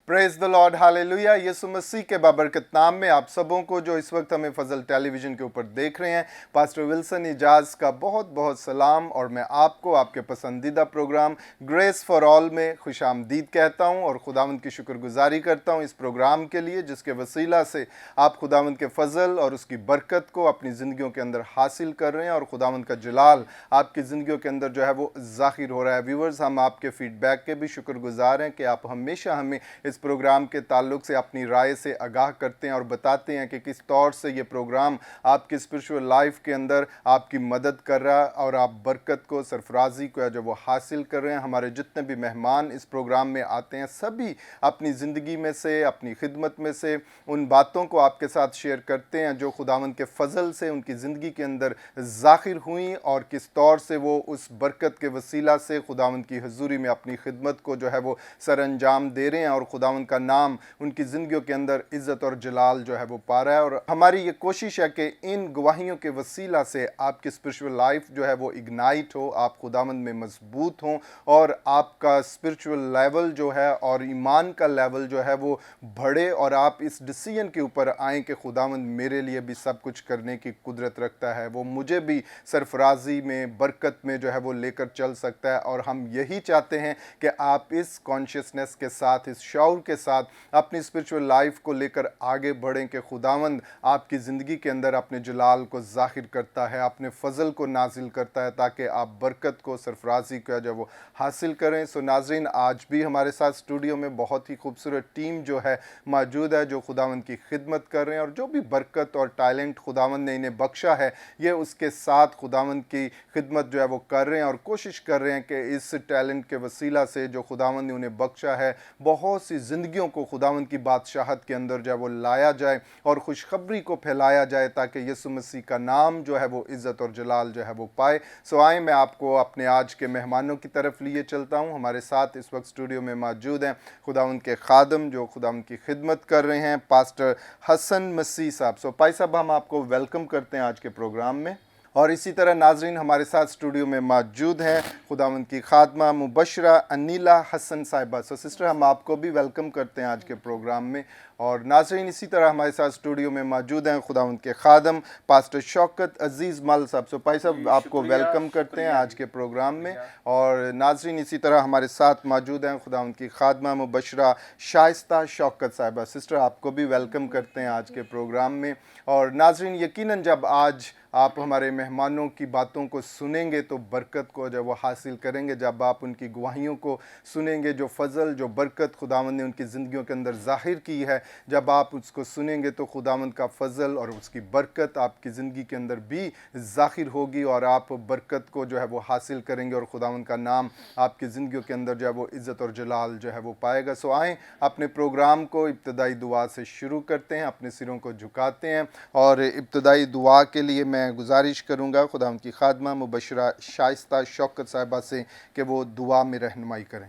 Praise the lord, hallelujah. Yeshu Masih के बाबरकत नाम में आप सबों को जो इस वक्त हमें फजल टेलीविज़न के ऊपर देख रहे हैं, पास्टर विल्सन इजाज़ का बहुत बहुत सलाम। और मैं आपको आपके पसंदीदा प्रोग्राम ग्रेस फॉर ऑल में खुशामदीद कहता हूं और खुदावंद की शुक्रगुजारी करता हूं इस प्रोग्राम के लिए, जिसके वसीला से आप खुदावंद के फजल और उसकी बरकत को अपनी ज़िंदगियों के अंदर हासिल कर रहे हैं और खुदावंद का जलाल आपकी ज़िंदगियों के अंदर जो है वो ज़ाहिर हो रहा है। व्यूवर्स, हम आपके फीडबैक के भी शुक्रगुजार हैं कि आप हमेशा हमें इस प्रोग्राम के ताल्लुक से अपनी राय से आगाह करते हैं और बताते हैं कि किस तौर से ये प्रोग्राम आपकी स्पिरिचुअल लाइफ के अंदर आपकी मदद कर रहा है और आप बरकत को, सरफराजी को जो वो हासिल कर रहे हैं। हमारे जितने भी मेहमान इस प्रोग्राम में आते हैं, सभी अपनी ज़िंदगी में से, अपनी खिदमत में से उन बातों को आपके साथ शेयर करते हैं जो खुदावंद के फजल से उनकी ज़िंदगी के अंदर ज़ाहिर हुई और किस तौर से वो उस बरकत के वसीला से खुदावंद की हजूरी में अपनी खिदमत को जो है वो सर अंजाम दे रहे हैं और खुदावंद का नाम उनकी ज़िंदगियों के अंदर इज़्ज़त और जलाल जो है वो पा रहा है। और हमारी ये कोशिश है कि इन गवाहियों के वसीला से आपकी स्पिरिचुअल लाइफ जो है वो इग्नाइट हो, आप खुदावंद में मजबूत हों और आपका स्पिरिचुअल लेवल जो है और ईमान का लेवल जो है वो बढ़े और आप इस डिसीजन के ऊपर आएँ कि खुदावंद मेरे लिए भी सब कुछ करने की कुदरत रखता है, वो मुझे भी सरफराजी में, बरकत में जो है वो लेकर चल सकता है। और हम यही चाहते हैं कि आप इस कॉन्शियसनेस के साथ, इस शौर के साथ अपनी स्पिरिचुअल लाइफ को लेकर आगे बढ़ें कि खुदावंद आपकी ज़िंदगी के अंदर अपने जलाल को ज़ाहिर करता है, अपने फजल को नाजिल करता है, ताकि आप बरकत को, सरफराजी को जो वो हासिल करें। सो नाजरीन, आज भी हमारे साथ स्टूडियो में बहुत ही खूबसूरत टीम जो है मौजूद है, जो खुदावंद की खिदमत कर रहे हैं और जो भी बरकत और टैलेंट खुदावंद ने इन्हें बख्शा है, ये उसके साथ खुदावंद की खिदमत जो है वो कर रहे हैं और कोशिश कर रहे हैं कि इस टैलेंट के वसीला से जो खुदावंद ने उन्हें बख्शा है, बहुत सी ज़िंदगियों को खुदावंद की बादशाहत के अंदर जो है वो लाया जाए और खुशखबरी को फैलाया जाए, ताकि यीशु मसीह का नाम जो है वो इज़्ज़त और जलाल जो है वो पाए। सो आए, मैं आपको अपने आज के मेहमानों की तरफ लिए चलता हूँ। हमारे साथ इस वक्त स्टूडियो में मौजूद हैं खुदावंद के खादम जो खुदावंद की खिदमत कर रहे हैं, पास्टर हसन मसीह साहब। सो पाई साहब, हम आपको वेलकम करते हैं आज के प्रोग्राम में। और इसी तरह नाजरीन, हमारे साथ स्टूडियो में मौजूद हैं खुदावंद की खादमा मुबशरा अनीला हसन साहिबा। सो सिस्टर, हम आपको भी वेलकम करते हैं आज के प्रोग्राम में। और नाजरीन, इसी तरह हमारे साथ स्टूडियो में मौजूद हैं खुदावंद के खादम पास्टर शौकत अजीज़ मल साहब। सो भाई साहब, आपको वेलकम करते हैं आज के प्रोग्राम में। और नाजरीन, इसी तरह हमारे साथ मौजूद हैं खुदावंद की खादमा मुबशरा शाइस्ता शौकत साहिबा। सिस्टर, आपको भी वेलकम करते हैं आज के प्रोग्राम में। और नाजरीन, यकीनन जब आज आप हमारे मेहमानों की बातों को सुनेंगे तो बरकत को जब वो हासिल करेंगे, जब आप उनकी गवाहियों को सुनेंगे, जो फजल, जो बरकत खुदावंद ने उनकी ज़िंदगियों के अंदर ज़ाहिर की है, जब आप उसको सुनेंगे तो खुदावंद का फजल और उसकी बरकत आपकी ज़िंदगी के अंदर भी ज़ाहिर होगी और आप बरकत को जो है वो हासिल करेंगे और खुदावंद का नाम आपकी ज़िंदगियों के अंदर जो है वो इज़्ज़त और जलाल जो है वो पाएगा। सो आएँ, अपने प्रोग्राम को इब्तदाई दुआ से शुरू करते हैं, अपने सिरों को झुकाते हैं और इब्तदाई दुआ के लिए मैं गुजारिश करूँगा खुदावंद की खादमा मुबशरा शाइस्ता शौकत साहिबा से कि वो दुआ में रहनुमाई करें।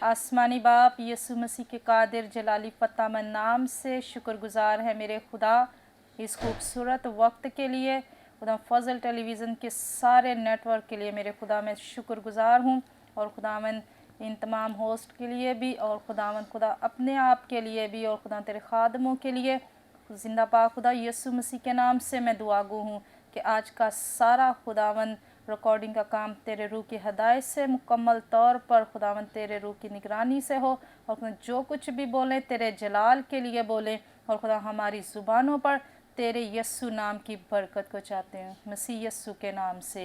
आसमानी बाप, यीशु मसीह के कादिर जलाली फतामन नाम से शुक्रगुजार है मेरे खुदा इस खूबसूरत वक्त के लिए। खुदा फजल टेलीविज़न के सारे नेटवर्क के लिए मेरे खुदा मैं शुक्रगुजार हूँ और खुदावन इन तमाम होस्ट के लिए भी और खुदावन खुदा अपने आप के लिए भी और खुदा तेरे खादमों के लिए। जिंदा पा खुदा यीशु मसीह के नाम से मैं दुआगो हूँ कि आज का सारा खुदावन रिकॉर्डिंग का काम तेरे रूह की हदायत से मुकम्मल तौर पर खुदावन तेरे रूह की निगरानी से हो और जो कुछ भी बोलें तेरे जलाल के लिए बोलें और खुदा हमारी ज़ुबानों पर तेरे यस्सु नाम की बरकत को चाहते हैं, मसीह यस्सु के नाम से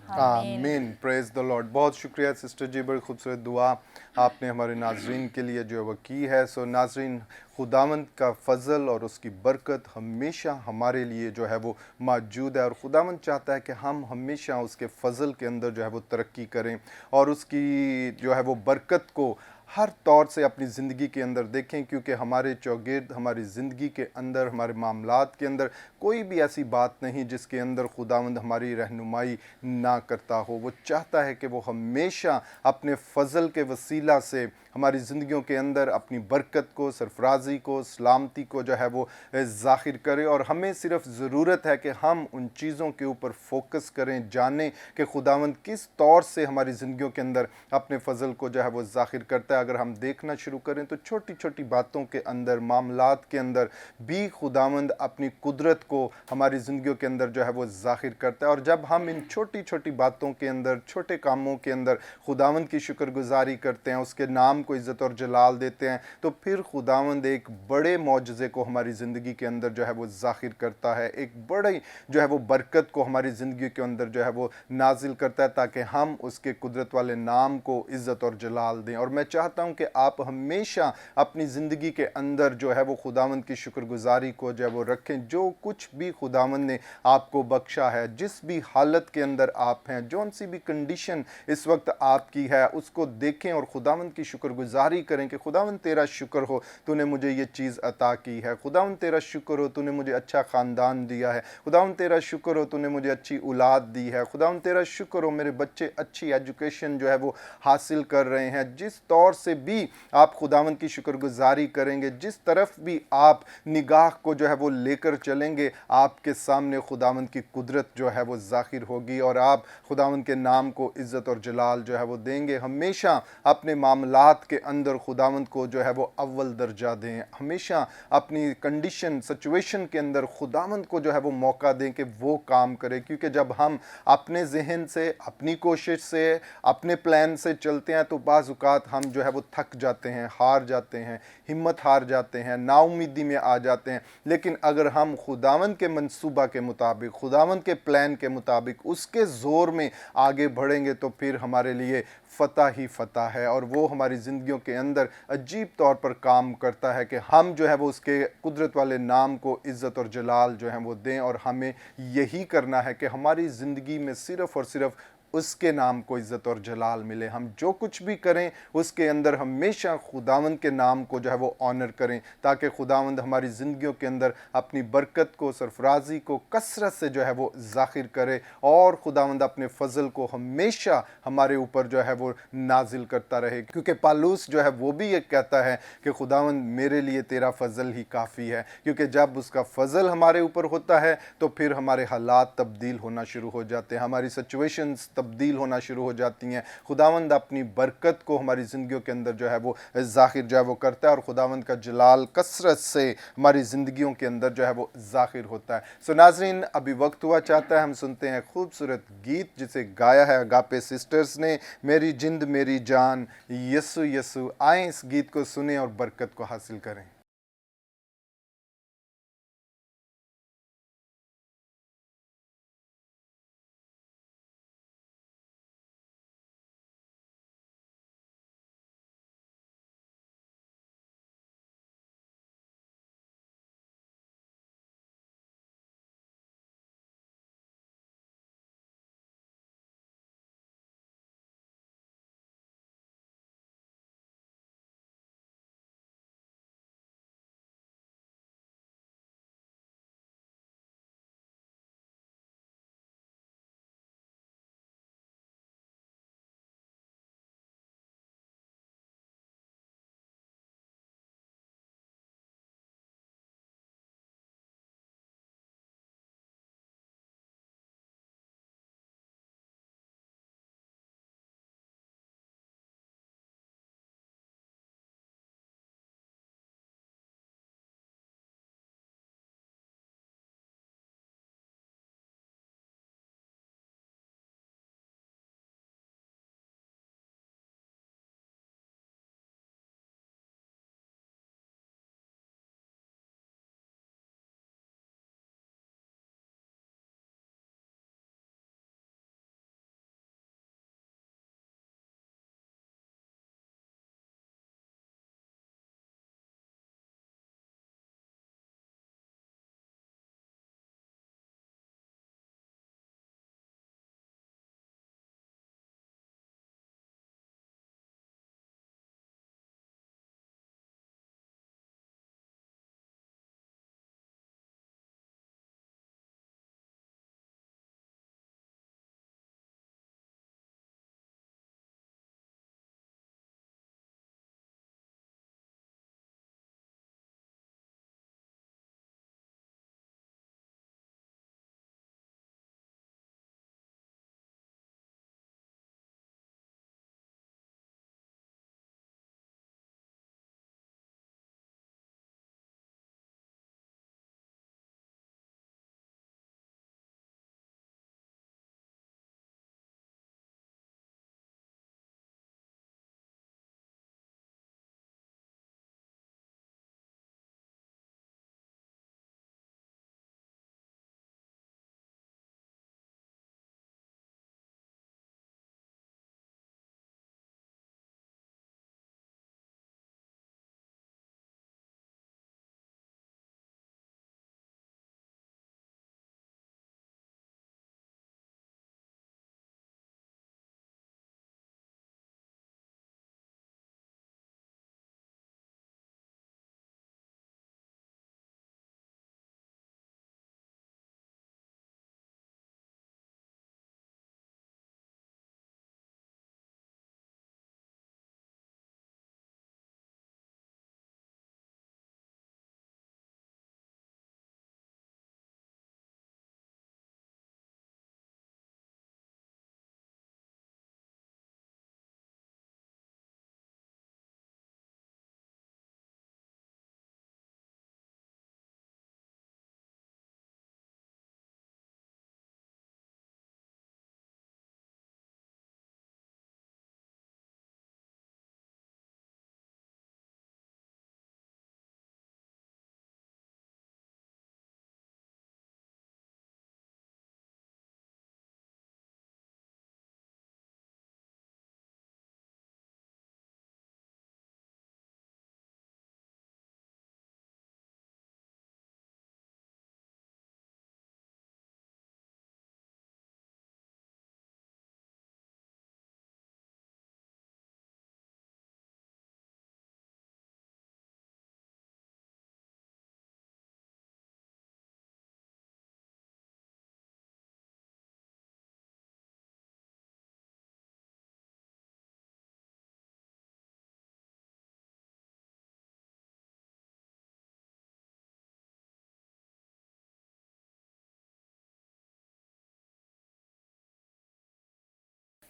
आमीन। Praise the Lord. बहुत शुक्रिया सिस्टर जी, बड़ी खूबसूरत दुआ आपने हमारे नाजरीन के लिए जो है वह की है। सो नाजरीन, खुदावंद का फजल और उसकी बरकत हमेशा हमारे लिए जो है वो मौजूद है और खुदावंद चाहता है कि हम हमेशा उसके फजल के अंदर जो है वो तरक्की करें और उसकी जो है वो बरकत को हर तौर से अपनी ज़िंदगी के अंदर देखें, क्योंकि हमारे चौगिर्द, हमारी ज़िंदगी के अंदर, हमारे मामलात के अंदर कोई भी ऐसी बात नहीं जिसके अंदर खुदावंद हमारी रहनुमाई ना करता हो। वो चाहता है कि वो हमेशा अपने फजल के वसीला से हमारी ज़िंदगियों के अंदर अपनी बरकत को, सरफराजी को, सलामती को जो है वो ज़ाहिर करे। और हमें सिर्फ ज़रूरत है कि हम उन चीज़ों के ऊपर फोकस करें, जानें कि खुदावंद किस तौर से हमारी ज़िंदगियों के अंदर अपने फ़ज़ल को जो है वो ज़ाहिर करता है। अगर हम देखना शुरू करें तो छोटी छोटी बातों के अंदर, मामलात के अंदर भी खुदावंद अपनी कुदरत को हमारी ज़िंदगियों के अंदर जो है वो ज़ाहिर करता है। और जब हम इन छोटी छोटी बातों के अंदर, छोटे कामों के अंदर खुदावंद की शुक्रगुजारी करते हैं, उसके नाम को इज़्ज़त और जलाल देते हैं, तो फिर खुदावंद एक बड़े मौजज़े को हमारी ज़िंदगी के अंदर जो है वो ज़ाहिर करता है, एक बड़ी जो है वो बरकत को हमारी ज़िंदगी के अंदर जो है वो नाजिल करता है, ताकि हम उसके कुदरत वाले नाम को इज़्ज़त और जलाल दें। और मैं चाहता हूँ कि आप हमेशा अपनी ज़िंदगी के अंदर जो है वो खुदावंद की शुक्रगुजारी को जो है वो रखें। जो कुछ भी खुदावंद ने आपको बख्शा है, जिस भी हालत के अंदर आप हैं, जौन सी भी कंडीशन इस वक्त आपकी है, उसको देखें और खुदावंद की शुक्रगुजारी करें कि खुदावंद तेरा शुक्र हो, तूने मुझे ये चीज़ अता की है। खुदावंद तेरा शुक्र हो, तूने मुझे अच्छा ख़ानदान दिया है। खुदावंद तेरा शुक्र हो, तूने मुझे अच्छी औलाद दी है। खुदावंद तेरा शुक्र हो, मेरे बच्चे अच्छी एजुकेशन जो है वो हासिल कर रहे हैं। जिस तौर से भी आप खुदावंद की शुक्रगुजारी करेंगे, जिस तरफ भी आप निगाह को जो है वो लेकर चलेंगे, आपके सामने खुदावंद की कुदरत जो है वो ज़ाहिर होगी और आप खुदावंद के नाम को इज़्ज़त और जलाल जो है वो देंगे। हमेशा अपने मामलात के अंदर खुदावंद को जो है वो अव्वल दर्जा दें। हमेशा अपनी कंडीशन, सिचुएशन के अंदर खुदावंद को जो है वो मौका दें कि वो काम करे। क्योंकि जब हम अपने जहन से, अपनी कोशिश से, अपने प्लान से चलते हैं तो बाज़ औक़ात हम जो है वो थक जाते हैं, हार जाते हैं, हिम्मत हार जाते हैं, नाउमीदी में आ जाते हैं। लेकिन अगर हम खुदावंद के मंसूबा के मुताबिक, खुदावंद के प्लान के मुताबिक, उसके ज़ोर में आगे बढ़ेंगे तो फिर हमारे लिए फ़तह ही फ़तह है। और वो हमारी ज़िंदगियों के अंदर अजीब तौर पर काम करता है कि हम जो है वो उसके कुदरत वाले नाम को इज़्ज़त और जलाल जो है वो दें। और हमें यही करना है कि हमारी ज़िंदगी में सिर्फ़ और सिर्फ़ उसके नाम को इज़्ज़त और जलाल मिले। हम जो कुछ भी करें उसके अंदर हमेशा खुदावंद के नाम को जो है वो ऑनर करें, ताकि खुदावंद हमारी ज़िंदगियों के अंदर अपनी बरकत को, सरफराजी को कसरत से जो है वो ज़ाहिर करे। और खुदावंद अपने फ़ज़ल को हमेशा हमारे ऊपर जो है वो नाजिल करता रहे। क्योंकि पालूस जो है वो भी ये कहता है कि खुदावंद मेरे लिए तेरा फ़ज़ल ही काफ़ी है। क्योंकि जब उसका फ़ज़ल हमारे ऊपर होता है तो फिर हमारे हालात तब्दील होना शुरू हो जाते हैं, हमारी सिचुएशंस तब्दील होना शुरू हो जाती हैं। खुदावंद अपनी बरकत को हमारी ज़िंदगियों के अंदर जो है वो ज़ाहिर जो है वो करता है और खुदावंद का जलाल कसरत से हमारी ज़िंदगियों के अंदर जो है वो ज़ाहिर होता है। सो नाज़रीन, अभी वक्त हुआ चाहता है हम सुनते हैं खूबसूरत गीत जिसे गाया है अगापे सिस्टर्स ने, मेरी जिंद मेरी जान यसु यसु। आए इस गीत को सुने और बरकत को हासिल करें।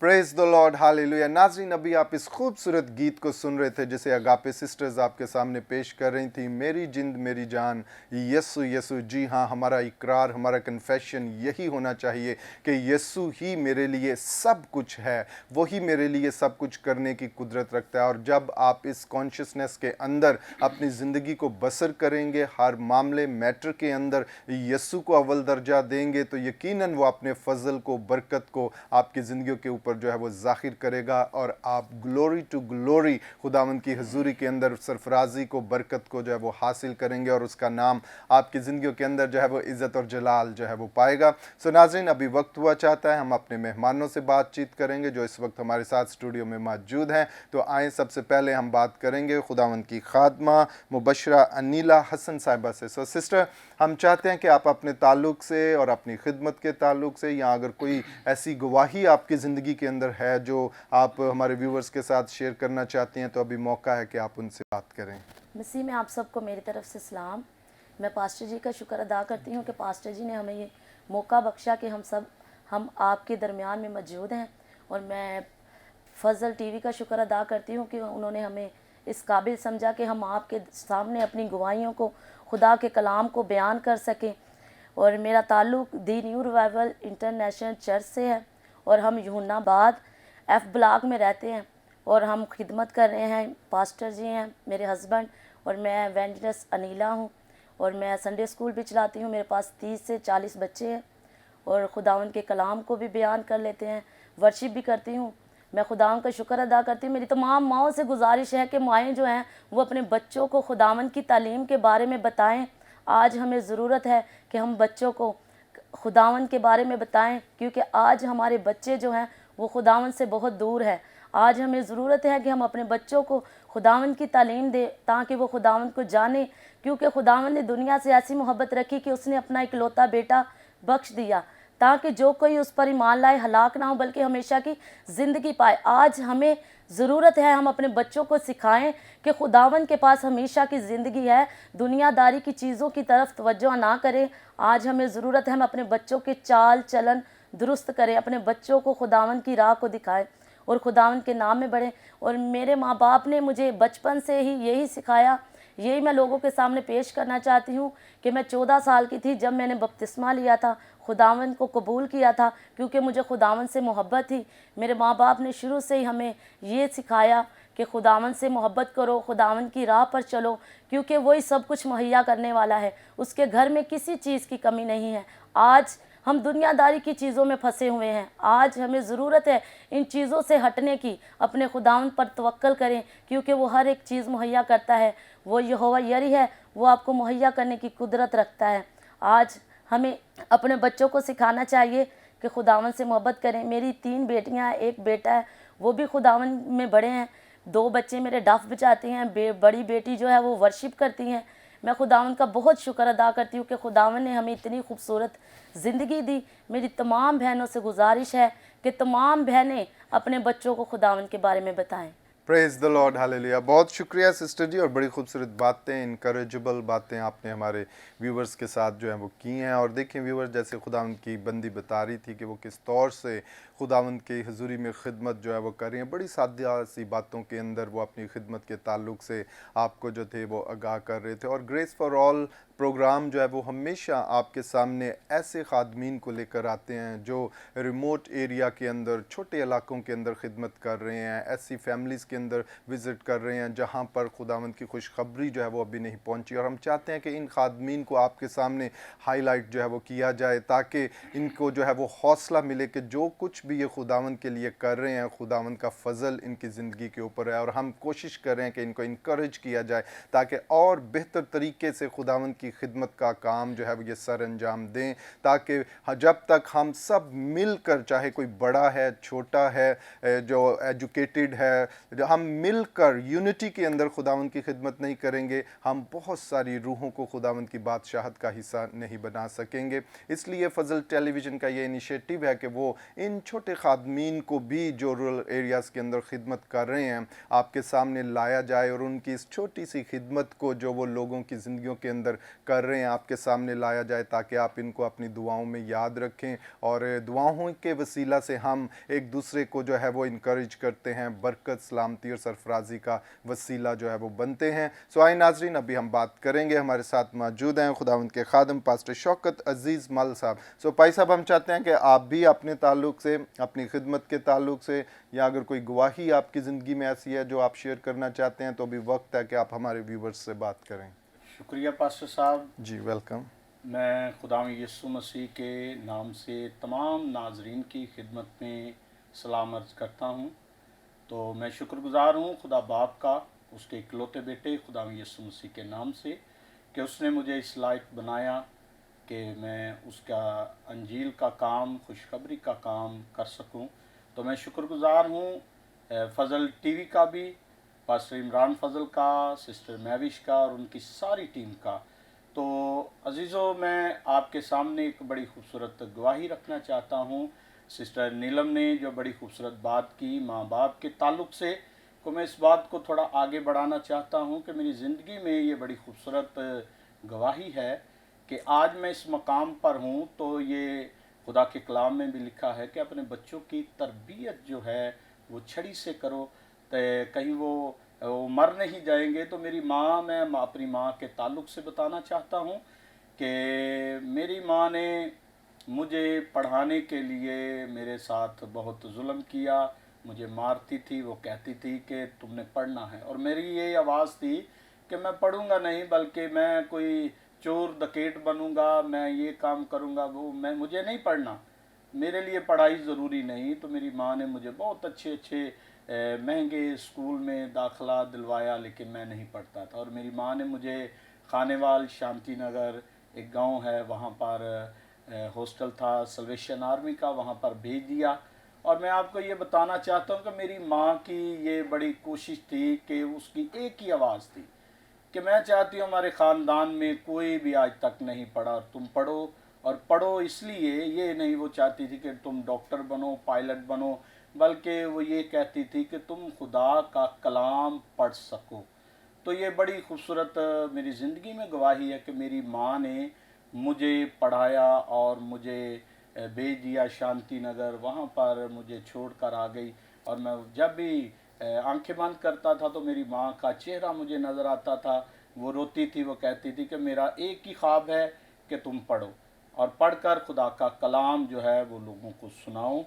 Praise the lord, hallelujah. नाज़रीन, अभी आप इस खूबसूरत गीत को सुन रहे थे जिसे अगापे सिस्टर्स आपके सामने पेश कर रही थी। मेरी जिंद मेरी जान यस्सु यस्सु। जी हाँ, हमारा इकरार, हमारा कन्फेशन यही होना चाहिए कि यस्सु ही मेरे लिए सब कुछ है, वही मेरे लिए सब कुछ करने की कुदरत रखता है। और जब आप इस कॉन्शियसनेस के अंदर अपनी ज़िंदगी को बसर करेंगे, हर मामले मैटर के अंदर यस्सु को अव्वल दर्जा देंगे, तो यकीनन वो अपने फजल को, बरकत को आपकी ज़िंदगी के ऊपर जो है वो जाहिर करेगा और आप ग्लोरी टू ग्लोरी खुदावंद की हजूरी के अंदर सरफराजी को, बरकत को जो है वो हासिल करेंगे और उसका नाम आपकी ज़िंदगी के अंदर जो है वो इज़्ज़त और जलाल जो है वो पाएगा। सो नाज़रीन, अभी वक्त हुआ चाहता है हम अपने मेहमानों से बातचीत करेंगे जो इस वक्त हमारे साथ स्टूडियो में मौजूद हैं। तो आए, सबसे पहले हम बात करेंगे खुदावंद की खादमा मुबशरा अनीला हसन साहिबा से। सो सिस्टर, हम चाहते हैं कि आप अपने ताल्लुक़ से और अपनी खिदमत के ताल्लुक़ से, या अगर कोई ऐसी गवाही आपकी ज़िंदगी के अंदर है जो आप हमारे व्यूवर्स के साथ शेयर करना चाहती हैं, तो अभी मौका है कि आप उनसे बात करें। मसीह में आप सबको मेरी तरफ से सलाम। मैं पास्टर जी का शुक्र अदा करती हूँ कि पास्टर जी ने हमें ये मौका बख्शा कि हम आपके दरमियान में मौजूद हैं। और मैं फजल टीवी का शुक्र अदा करती हूँ कि उन्होंने हमें इस काबिल समझा कि हम आपके सामने अपनी गवाहियों को, खुदा के कलाम को बयान कर सकें। और मेरा ताल्लुक़ दी न्यू रिवाइवल इंटरनेशनल चर्च से है और हम यूहन्नाबाद एफ ब्लॉक में रहते हैं और हम खिदमत कर रहे हैं। पास्टर जी हैं मेरे हस्बैंड और मैं एवेंजलिस्ट अनीला हूँ और मैं संडे स्कूल भी चलाती हूँ। मेरे पास 30 से 40 बच्चे हैं और खुदावंद के कलाम को भी बयान कर लेते हैं, वर्शिप भी करती हूँ। मैं खुदावंद का शुक्र अदा करती हूँ। मेरी तमाम माँओं से गुजारिश है कि माएँ जो हैं वो अपने बच्चों को खुदावंद की तालीम के बारे में बताएं। आज हमें ज़रूरत है कि हम बच्चों को खुदावंद के बारे में बताएं, क्योंकि आज हमारे बच्चे जो हैं वो खुदावंद से बहुत दूर है। आज हमें ज़रूरत है कि हम अपने बच्चों को खुदावंद की तालीम दें ताकि वो खुदावंद को जाने, क्योंकि खुदावंद ने दुनिया से ऐसी मोहब्बत रखी कि उसने अपना इकलौता बेटा बख्श दिया ताकि जो कोई उस पर ईमान लाए हलाक ना हो बल्कि हमेशा की ज़िंदगी पाए। आज हमें ज़रूरत है हम अपने बच्चों को सिखाएं कि खुदावंद के पास हमेशा की ज़िंदगी है, दुनियादारी की चीज़ों की तरफ तवज्जो ना करें। आज हमें ज़रूरत है हम अपने बच्चों के चाल चलन दुरुस्त करें, अपने बच्चों को खुदावंद की राह को दिखाएं और खुदावंद के नाम में बढ़ें। और मेरे माँ बाप ने मुझे बचपन से ही यही सिखाया, यही मैं लोगों के सामने पेश करना चाहती हूँ कि मैं 14 साल की थी जब मैंने बपतिस्मा लिया था, खुदावंद को कबूल किया था, क्योंकि मुझे खुदावंद से मोहब्बत थी। मेरे माँ बाप ने शुरू से ही हमें ये सिखाया कि खुदावंद से मोहब्बत करो, खुदावंद की राह पर चलो, क्योंकि वही सब कुछ मुहैया करने वाला है, उसके घर में किसी चीज़ की कमी नहीं है। आज हम दुनियादारी की चीज़ों में फंसे हुए हैं। आज हमें ज़रूरत है इन चीज़ों से हटने की, अपने खुदावंद पर तवक्कल करें, क्योंकि वो हर एक चीज़ मुहैया करता है। वो यहोवा यरी है, वो आपको मुहैया करने की कुदरत रखता है। आज हमें अपने बच्चों को सिखाना चाहिए कि खुदावंद से मोहब्बत करें। मेरी 3 बेटियां हैं, एक बेटा है, वो भी खुदावंद में बड़े हैं। 2 बच्चे मेरे डफ बजाते हैं, बड़ी बेटी जो है वो वर्शिप करती हैं। मैं खुदावंद का बहुत शुक्र अदा करती हूँ कि खुदावंद ने हमें इतनी खूबसूरत ज़िंदगी दी। मेरी तमाम बहनों से गुजारिश है कि तमाम बहनें अपने बच्चों को खुदावंद के बारे में बताएं। Praise the lord, hallelujah. बहुत शुक्रिया सिस्टर जी, और बड़ी खूबसूरत बातें, इनकरेजेबल बातें आपने हमारे व्यूवर्स के साथ जो है वो की हैं। और देखें व्यूवर्स, जैसे खुदावंद की बंदी बता रही थी कि वो किस तौर से खुदावंद की हजूरी में खिदमत जो है वो कर रही हैं। बड़ी सादा सी बातों के अंदर वो अपनी खिदमत के ताल्लुक से आपको जो थे वो आगाह कर रहे थे। और ग्रेस फॉर ऑल प्रोग्राम जो है वो हमेशा आपके सामने ऐसे खादमीन को लेकर आते हैं जो रिमोट एरिया के अंदर, छोटे इलाकों के अंदर खिदमत कर रहे हैं, ऐसी फैमिलीज़ के अंदर विज़िट कर रहे हैं जहाँ पर खुदावंद की खुशखबरी जो है वो अभी नहीं पहुँची। और हम चाहते हैं कि इन खादमीन को आपके सामने हाईलाइट जो है वो किया जाए, ताकि इनको जो है वो हौसला मिले कि जो कुछ भी ये खुदावंद के लिए कर रहे हैं, खुदावंद का फ़ज़ल इनकी ज़िंदगी के ऊपर है। और हम कोशिश कर रहे हैं कि इनको इनकरेज किया जाए ताकि और बेहतर तरीके से खुदावंद की खिदमत का काम जो है वो ये सर अंजाम दें, ताकि जब तक हम सब मिलकर, चाहे कोई बड़ा है, छोटा है, जो एजुकेटेड है, हम मिलकर यूनिटी के अंदर खुदावंद की खिदमत नहीं करेंगे, हम बहुत सारी रूहों को खुदावंद की बादशाहत का हिस्सा नहीं बना सकेंगे। इसलिए फजल टेलीविज़न का ये इनिशिएटिव है कि वो इन छोटे खादमीन को भी जो रूरल एरियाज़ के अंदर खिदमत कर रहे हैं आपके सामने लाया जाए, और उनकी इस छोटी सी खिदमत को जो वो लोगों की ज़िंदगियों के अंदर कर रहे हैं आपके सामने लाया जाए, ताकि आप इनको अपनी दुआओं में याद रखें, और दुआओं के वसीला से हम एक दूसरे को जो है वो इनकरेज करते हैं, बरकत, सलामती और सरफराजी का वसीला जो है वो बनते हैं। सो आए नाजरीन, अभी हम बात करेंगे, हमारे साथ मौजूद हैं खुदावंद के खादम पास्टर शौकत अजीज़ मल साहब। सो भाई साहब, हम चाहते हैं कि आप भी अपने ताल्लुक़ से, अपनी खिदमत के ताल्लुक़ से, या अगर कोई गवाही आपकी ज़िंदगी में ऐसी है जो आप शेयर करना चाहते हैं, तो अभी वक्त है कि आप हमारे व्यूवर्स से बात करें। शुक्रिया पास्टर साहब। जी वेलकम। मैं खुदावंद यीशु मसीह के नाम से तमाम नाजरीन की खिदमत में सलाम अर्ज़ करता हूँ। तो मैं शुक्रगुज़ार हूँ खुदा बाप का, उसके इकलौते बेटे खुदावंद यीशु मसीह के नाम से, कि उसने मुझे इस लायक बनाया कि मैं उसका अंजील का काम, खुशखबरी का काम कर सकूं। तो मैं शुक्रगुज़ार हूं फ़ज़ल टीवी का भी, पास्टर इमरान फ़ज़ल का, सिस्टर महविश का और उनकी सारी टीम का। तो अजीज़ों, मैं आपके सामने एक बड़ी खूबसूरत गवाही रखना चाहता हूं। सिस्टर नीलम ने जो बड़ी खूबसूरत बात की माँ बाप के ताल्लुक़ से, तो मैं इस बात को थोड़ा आगे बढ़ाना चाहता हूं कि मेरी ज़िंदगी में ये बड़ी खूबसूरत गवाही है कि आज मैं इस मकाम पर हूँ। तो ये खुदा के कलाम में भी लिखा है कि अपने बच्चों की तरबियत जो है वो छड़ी से करो, तो कहीं वो मर नहीं जाएंगे। तो मेरी माँ, मैं अपनी माँ के ताल्लुक़ से बताना चाहता हूँ कि मेरी माँ ने मुझे पढ़ाने के लिए मेरे साथ बहुत जुल्म किया, मुझे मारती थी। वो कहती थी कि तुमने पढ़ना है, और मेरी ये आवाज़ थी कि मैं पढ़ूंगा नहीं, बल्कि मैं कोई चोर डकैत बनूंगा, मैं ये काम करूंगा, वो मुझे नहीं पढ़ना, मेरे लिए पढ़ाई ज़रूरी नहीं। तो मेरी माँ ने मुझे बहुत अच्छे अच्छे महंगे स्कूल में दाखला दिलवाया, लेकिन मैं नहीं पढ़ता था। और मेरी माँ ने मुझे खानेवाल, शांति नगर एक गांव है, वहाँ पर हॉस्टल था सल्वेशन आर्मी का, वहाँ पर भेज दिया। और मैं आपको ये बताना चाहता हूँ कि मेरी माँ की ये बड़ी कोशिश थी कि उसकी एक ही आवाज़ थी कि मैं चाहती हूँ हमारे ख़ानदान में कोई भी आज तक नहीं पढ़ा और तुम पढ़ो। और पढ़ो इसलिए ये नहीं वो चाहती थी कि तुम डॉक्टर बनो, पायलट बनो, बल्कि वो ये कहती थी कि तुम खुदा का कलाम पढ़ सको। तो ये बड़ी खूबसूरत मेरी ज़िंदगी में गवाही है कि मेरी माँ ने मुझे पढ़ाया और मुझे भेज दिया शांति नगर, वहाँ पर मुझे छोड़कर आ गई। और मैं जब भी आंखें बंद करता था तो मेरी माँ का चेहरा मुझे नज़र आता था। वो रोती थी, वो कहती थी कि मेरा एक ही ख्वाब है कि तुम पढ़ो और पढ़कर खुदा का कलाम जो है वो लोगों को सुनाओ।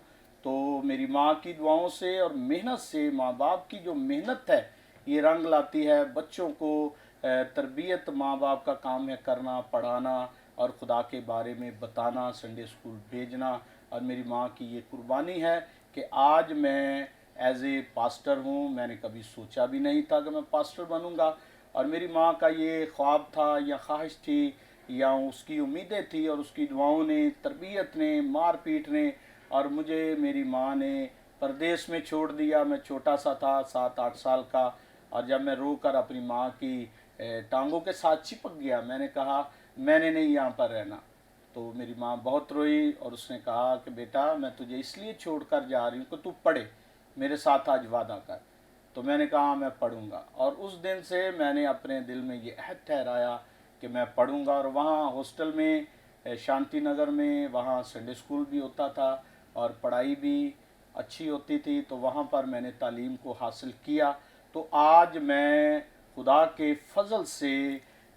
तो मेरी माँ की दुआओं से और मेहनत से, माँ बाप की जो मेहनत है ये रंग लाती है। बच्चों को तरबियत माँ बाप का काम है करना, पढ़ाना और खुदा के बारे में बताना, संडे स्कूल भेजना। और मेरी माँ की ये कुर्बानी है कि आज मैं एज ए पास्टर हूँ। मैंने कभी सोचा भी नहीं था कि मैं पास्टर बनूँगा, और मेरी माँ का ये ख्वाब था या ख्वाहिश थी या उसकी उम्मीदें थी, और उसकी दुआओं ने, तरबियत ने, मार पीट ने, और मुझे मेरी माँ ने परदेश में छोड़ दिया। मैं छोटा सा था, 7-8 साल का, और जब मैं रोकर अपनी माँ की टांगों के साथ चिपक गया, मैंने कहा मैंने नहीं यहाँ पर रहना। तो मेरी माँ बहुत रोई और उसने कहा कि बेटा, मैं तुझे इसलिए छोड़कर जा रही हूँ कि तू पढ़े, मेरे साथ आज वादा कर। तो मैंने कहा मैं पढ़ूंगा, और उस दिन से मैंने अपने दिल में ये अहद ठहराया कि मैं पढ़ूंगा। और वहाँ हॉस्टल में शांति नगर में वहाँ संडे स्कूल भी होता था और पढ़ाई भी अच्छी होती थी। तो वहाँ पर मैंने तालीम को हासिल किया। तो आज मैं खुदा के फजल से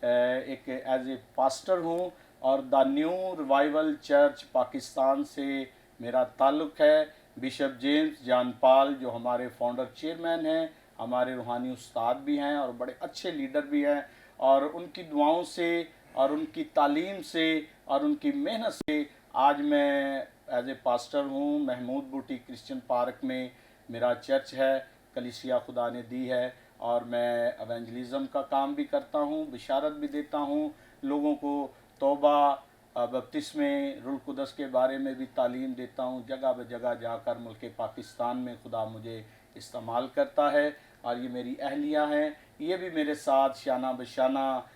एक एज ए पास्टर हूँ, और the new revival church Pakistan से मेरा ताल्लुक़ है। बिशप जेम्स जानपाल जो हमारे फाउंडर चेयरमैन हैं, हमारे रूहानी उस्ताद भी हैं और बड़े अच्छे लीडर भी हैं, और उनकी दुआओं से और उनकी तालीम से और उनकी मेहनत से आज मैं एज ए पास्टर हूँ। महमूद बूटी क्रिश्चियन पार्क में मेरा चर्च है, कलीसिया खुदा ने दी है, और मैं एवेंजलिज्म का काम भी करता हूँ, बिशारत भी देता हूँ लोगों को, तौबा, बपतिस्मे, रूह कुदस के बारे में भी तालीम देता हूँ। जगह ब जगह जाकर मुल्क पाकिस्तान में खुदा मुझे इस्तेमाल करता है। और ये मेरी अहलिया हैं, ये भी मेरे साथ शाना बशाना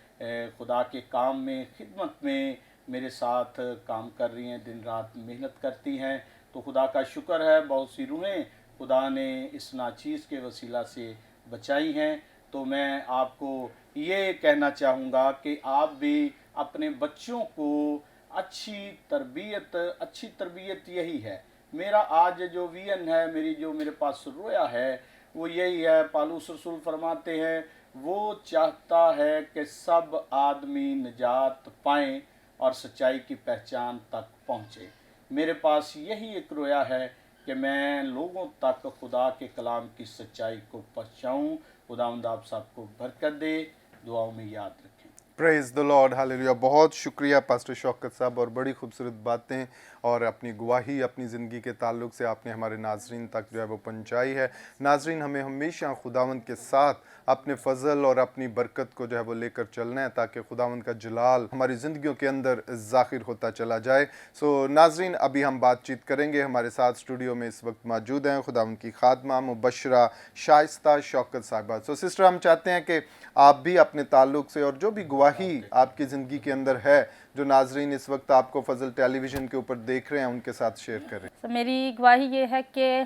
खुदा के काम में, खिदमत में मेरे साथ काम कर रही हैं, दिन रात मेहनत करती हैं। तो खुदा का शुक्र है, बहुत सी रूहें खुदा ने इस नाचीज़ के वसीला से बचाई हैं। तो मैं आपको ये कहना चाहूँगा कि आप भी अपने बच्चों को अच्छी तरबियत यही है। मेरा आज जो विजन है, मेरे पास रोया है, वो यही है। पालूस रसूल फरमाते हैं, वो चाहता है कि सब आदमी निजात पाएं और सच्चाई की पहचान तक पहुँचे। मेरे पास यही एक रोया है कि मैं लोगों तक खुदा के कलाम की सच्चाई को पहुँचाऊँ। खुदावंद आप सबको बरकत दे, दुआओं में याद रखें। Praise the lord, hallelujah. बहुत शुक्रिया पास्टर शौकत साहब, और बड़ी खूबसूरत बातें और अपनी गवाही अपनी ज़िंदगी के ताल्लुक से आपने हमारे नाजरीन तक जो है वो पहुँचाई है। नाजरीन, हमें हमेशा खुदावंद के साथ अपने फ़ज़ल और अपनी बरकत को जो है वो लेकर चलना है, ताकि खुदावंद का जलाल हमारी ज़िंदगियों के अंदर ज़ाहिर होता चला जाए। सो नाजरीन, अभी हम बातचीत करेंगे। हमारे साथ स्टूडियो में इस वक्त मौजूद हैं खुदावंद की खादमा मुबशरा शाइस्ता शौकत साहिबा। सो सिस्टर, हम चाहते हैं कि आप भी अपने ताल्लुक से और जो भी गवाही आपकी ज़िंदगी के अंदर है, जो नाजरीन इस वक्त आपको फजल टेलीविज़न के ऊपर देख रहे हैं, उनके साथ शेयर करें। तो मेरी गवाही ये है कि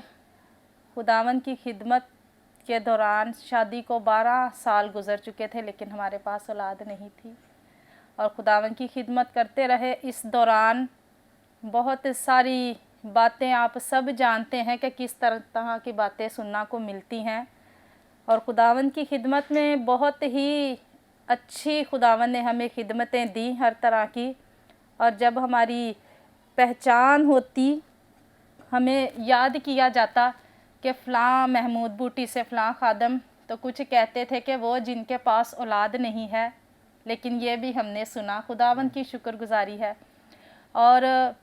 खुदावन की खिदमत के दौरान शादी को 12 साल गुजर चुके थे, लेकिन हमारे पास औलाद नहीं थी। और खुदावन की खिदमत करते रहे। इस दौरान बहुत सारी बातें आप सब जानते हैं कि किस तरह की बातें सुनना को मिलती हैं। और खुदावन की खिदमत में बहुत ही अच्छी खुदावन ने हमें खिदमतें दी हर तरह की। और जब हमारी पहचान होती, हमें याद किया जाता कि फ़लाँ महमूद बूटी से फ़लाँ खादम, तो कुछ कहते थे कि वो जिनके पास औलाद नहीं है, लेकिन ये भी हमने सुना। खुदावन की शुक्रगुजारी है। और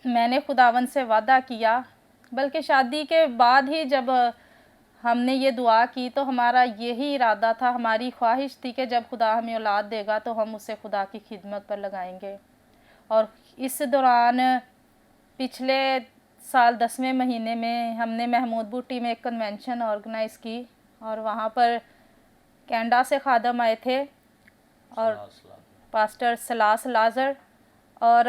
मैंने खुदावन से वादा किया, बल्कि शादी के बाद ही जब हमने ये दुआ की, तो हमारा यही इरादा था, हमारी ख्वाहिश थी कि जब खुदा हमें औलाद देगा तो हम उसे खुदा की खिदमत पर लगाएंगे। और इस दौरान पिछले साल 10वें महीने में हमने महमूद बूटी में एक कन्वेंशन ऑर्गेनाइज़ की, और वहाँ पर कैनेडा से खादम आए थे और पास्टर सलास लाजर। और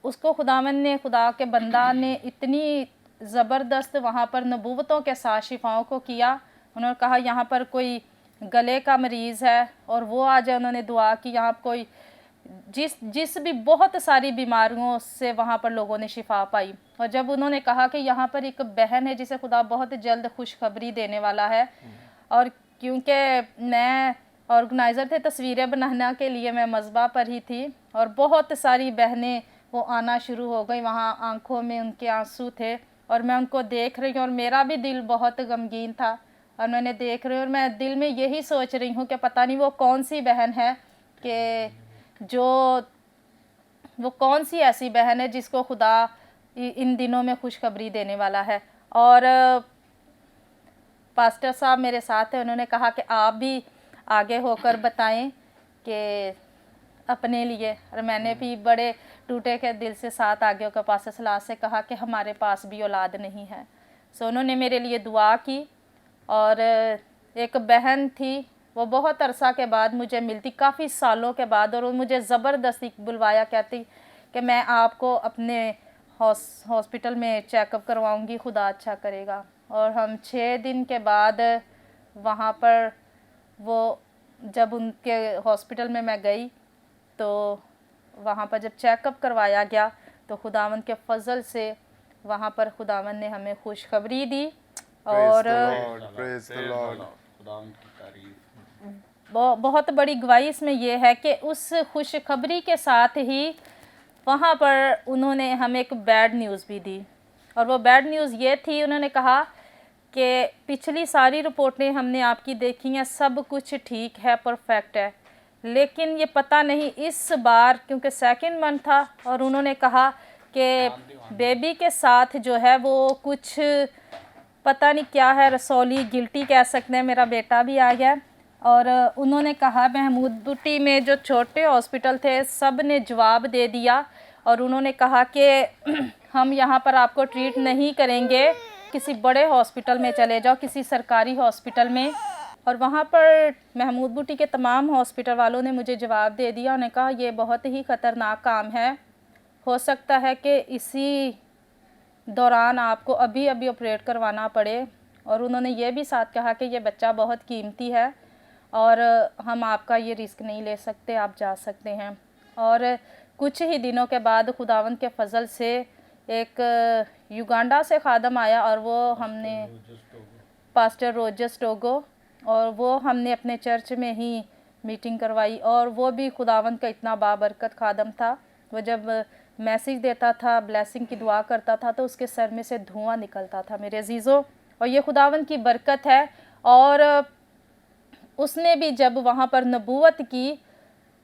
उसको खुदावन ने, खुदा के बंदा ने इतनी ज़बरदस्त वहाँ पर नबूवतों के साथ शिफाओं को किया। उन्होंने कहा यहाँ पर कोई गले का मरीज़ है, और वो आ जाए। उन्होंने दुआ की, यहाँ कोई जिस भी बहुत सारी बीमारियों से वहाँ पर लोगों ने शिफा पाई। और जब उन्होंने कहा कि यहाँ पर एक बहन है जिसे खुदा बहुत जल्द खुशखबरी देने वाला है, और क्योंकि मैं ऑर्गेनाइज़र थे, तस्वीरें बनाने के लिए मैं मज़बा पर ही थी, और बहुत सारी बहनें वो आना शुरू हो गई। वहाँ आंखों में उनके आंसू थे, और मैं उनको देख रही हूँ, और मेरा भी दिल बहुत गमगीन था। और मैंने देख रही हूँ, और मैं दिल में यही सोच रही हूँ कि पता नहीं वो कौन सी बहन है, कि वो कौन सी ऐसी बहन है जिसको खुदा इन दिनों में खुशखबरी देने वाला है। और पास्टर साहब मेरे साथ हैं, उन्होंने कहा कि आप भी आगे होकर बताएं कि अपने लिए। और मैंने भी बड़े टूटे के दिल से साथ आगे होकर पास्टर सलाह से कहा कि हमारे पास भी औलाद नहीं है। सो उन्होंने मेरे लिए दुआ की। और एक बहन थी, वो बहुत अरसा के बाद मुझे मिलती, काफ़ी सालों के बाद, और वो मुझे ज़बरदस्ती बुलवाया, कहती कि मैं आपको अपने हॉस्पिटल में चेकअप करवाऊंगी, खुदा अच्छा करेगा। और हम 6 दिन के बाद वहाँ पर वो, जब उनके हॉस्पिटल में मैं गई, तो वहाँ पर जब चेकअप करवाया गया, तो खुदावन के फजल से वहाँ पर खुदावन ने हमें खुशखबरी दी। और बहुत बड़ी गवाही इसमें यह है कि उस खुशखबरी के साथ ही वहाँ पर उन्होंने हमें एक बैड न्यूज़ भी दी। और वो बैड न्यूज़ ये थी, उन्होंने कहा कि पिछली सारी रिपोर्टें हमने आपकी देखी हैं, सब कुछ ठीक है, परफेक्ट है, लेकिन ये पता नहीं इस बार, क्योंकि 2nd मंथ था, और उन्होंने कहा कि बेबी के साथ जो है वो कुछ पता नहीं क्या है, रसौली गिल्टी कह सकते हैं। मेरा बेटा भी आ गया। और उन्होंने कहा, महमूद बूटी में जो छोटे हॉस्पिटल थे सब ने जवाब दे दिया, और उन्होंने कहा कि हम यहाँ पर आपको ट्रीट नहीं करेंगे, किसी बड़े हॉस्पिटल में चले जाओ, किसी सरकारी हॉस्पिटल में। और वहाँ पर महमूद बूटी के तमाम हॉस्पिटल वालों ने मुझे जवाब दे दिया। उन्होंने कहा ये बहुत ही ख़तरनाक काम है, हो सकता है कि इसी दौरान आपको अभी अभी ऑपरेट करवाना पड़े। और उन्होंने ये भी साथ कहा कि ये बच्चा बहुत कीमती है और हम आपका ये रिस्क नहीं ले सकते, आप जा सकते हैं। और कुछ ही दिनों के बाद खुदावंद के फजल से एक युगांडा से खादम आया और वो हमने पास्टर रोजर्स टोगो, और वो हमने अपने चर्च में ही मीटिंग करवाई। और वो भी खुदावंद का इतना बाबरकत खादम था। वो जब मैसेज देता था, ब्लेसिंग की दुआ करता था, तो उसके सर में से धुआं निकलता था मेरे अजीज़ों। और ये खुदावंद की बरकत है। और उसने भी जब वहाँ पर नबूवत की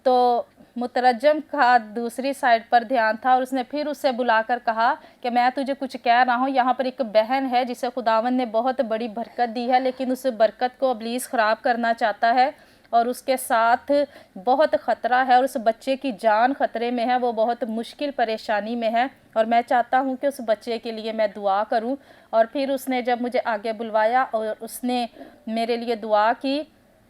तो मुतरजम का दूसरी साइड पर ध्यान था और उसने फिर उससे बुलाकर कहा कि मैं तुझे कुछ कह रहा हूँ, यहाँ पर एक बहन है जिसे खुदावन ने बहुत बड़ी बरकत दी है, लेकिन उस बरकत को इब्लीस ख़राब करना चाहता है और उसके साथ बहुत ख़तरा है और उस बच्चे की जान ख़तरे में है, वो बहुत मुश्किल परेशानी में है और मैं चाहता हूँ कि उस बच्चे के लिए मैं दुआ करूँ। और फिर उसने जब मुझे आगे बुलवाया और उसने मेरे लिए दुआ की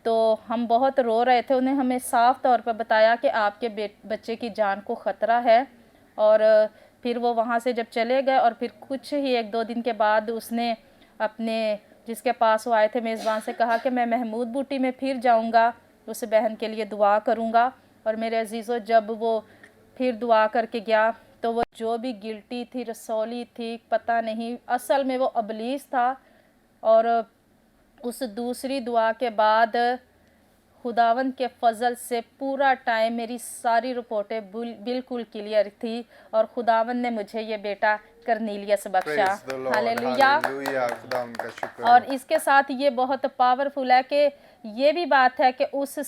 तो हम बहुत रो रहे थे। उन्हें हमें साफ़ तौर पर बताया कि आपके बच्चे की जान को ख़तरा है। और फिर वो वहाँ से जब चले गए और फिर कुछ ही 1-2 दिन के बाद उसने अपने जिसके पास वो आए थे मेज़बान से कहा कि मैं महमूद बूटी में फिर जाऊँगा, उस बहन के लिए दुआ करूँगा। और मेरे अजीज़ों, जब वो फिर दुआ करके गया तो वो जो भी गिल्टी थी, रसौली थी, पता नहीं, असल में वो इब्लीस था। और उस दूसरी दुआ के बाद खुदावंद के फजल से पूरा टाइम मेरी सारी रिपोर्टें बिल्कुल क्लियर थी और खुदावंद ने मुझे ये बेटा करनीलियस बख्शा। हालेलुया। खुदावंद का शुक्र। और इसके साथ ये बहुत पावरफुल है कि ये भी बात है कि उस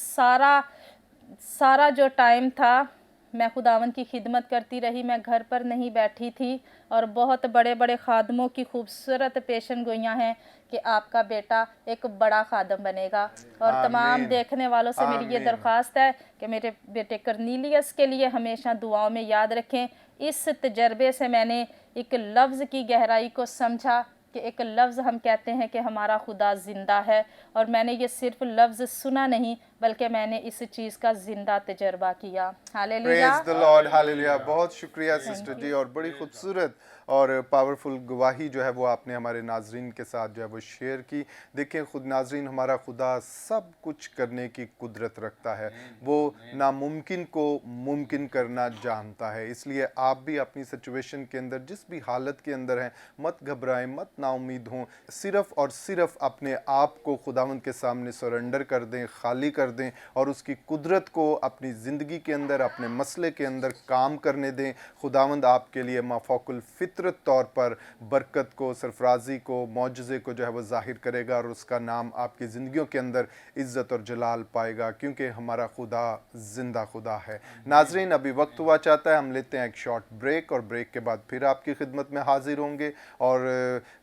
सारा जो टाइम था मैं खुदावंद की खिदमत करती रही, मैं घर पर नहीं बैठी थी। और बहुत बड़े बड़े खादमों की खूबसूरत पेशन गोइयाँ हैं कि आपका बेटा एक बड़ा खादम बनेगा। और तमाम देखने वालों से मेरी ये दरख्वास्त है कि मेरे बेटे करनीलियस के लिए हमेशा दुआओं में याद रखें। इस तजर्बे से मैंने एक लफ्ज़ की गहराई को समझा कि एक लफ्ज़ हम कहते हैं कि हमारा खुदा ज़िंदा है, और मैंने ये सिर्फ लफ्ज़ सुना नहीं बल्कि मैंने इस चीज़ का ज़िंदा तजर्बा किया। Hallelujah. Praise the lord, hallelujah. बहुत शुक्रिया सिस्टर जी, और बड़ी खूबसूरत और पावरफुल गवाही जो है वो आपने हमारे नाजरीन के साथ जो है वो शेयर की। देखें खुद नाजरीन, हमारा खुदा सब कुछ करने की कुदरत रखता है, वो नामुमकिन को मुमकिन करना जानता है। इसलिए आप भी अपनी सिचुएशन के अंदर जिस भी हालत के अंदर हैं मत घबराएं, मत नाउमीद हों, सिर्फ़ और सिर्फ अपने आप को खुदावंद के सामने सरेंडर कर दें, खाली कर दें और उसकी कुदरत को अपनी ज़िंदगी के अंदर, अपने मसले के अंदर काम करने दें। खुदावंद आपके लिए माफ़ौकुल फितरत तौर पर बरकत को, सरफराजी को, मौजज़े को जो है वो ज़ाहिर करेगा और उसका नाम आपकी ज़िंदगियों के अंदर इज़्ज़त और जलाल पाएगा, क्योंकि हमारा खुदा ज़िंदा खुदा है। नाजरीन, अभी वक्त हुआ चाहता है, हम लेते हैं एक शॉर्ट ब्रेक और ब्रेक के बाद फिर आपकी खिदमत में हाजिर होंगे और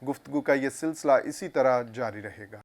गुफ्तगू का ये सिलसिला इसी तरह जारी रहेगा।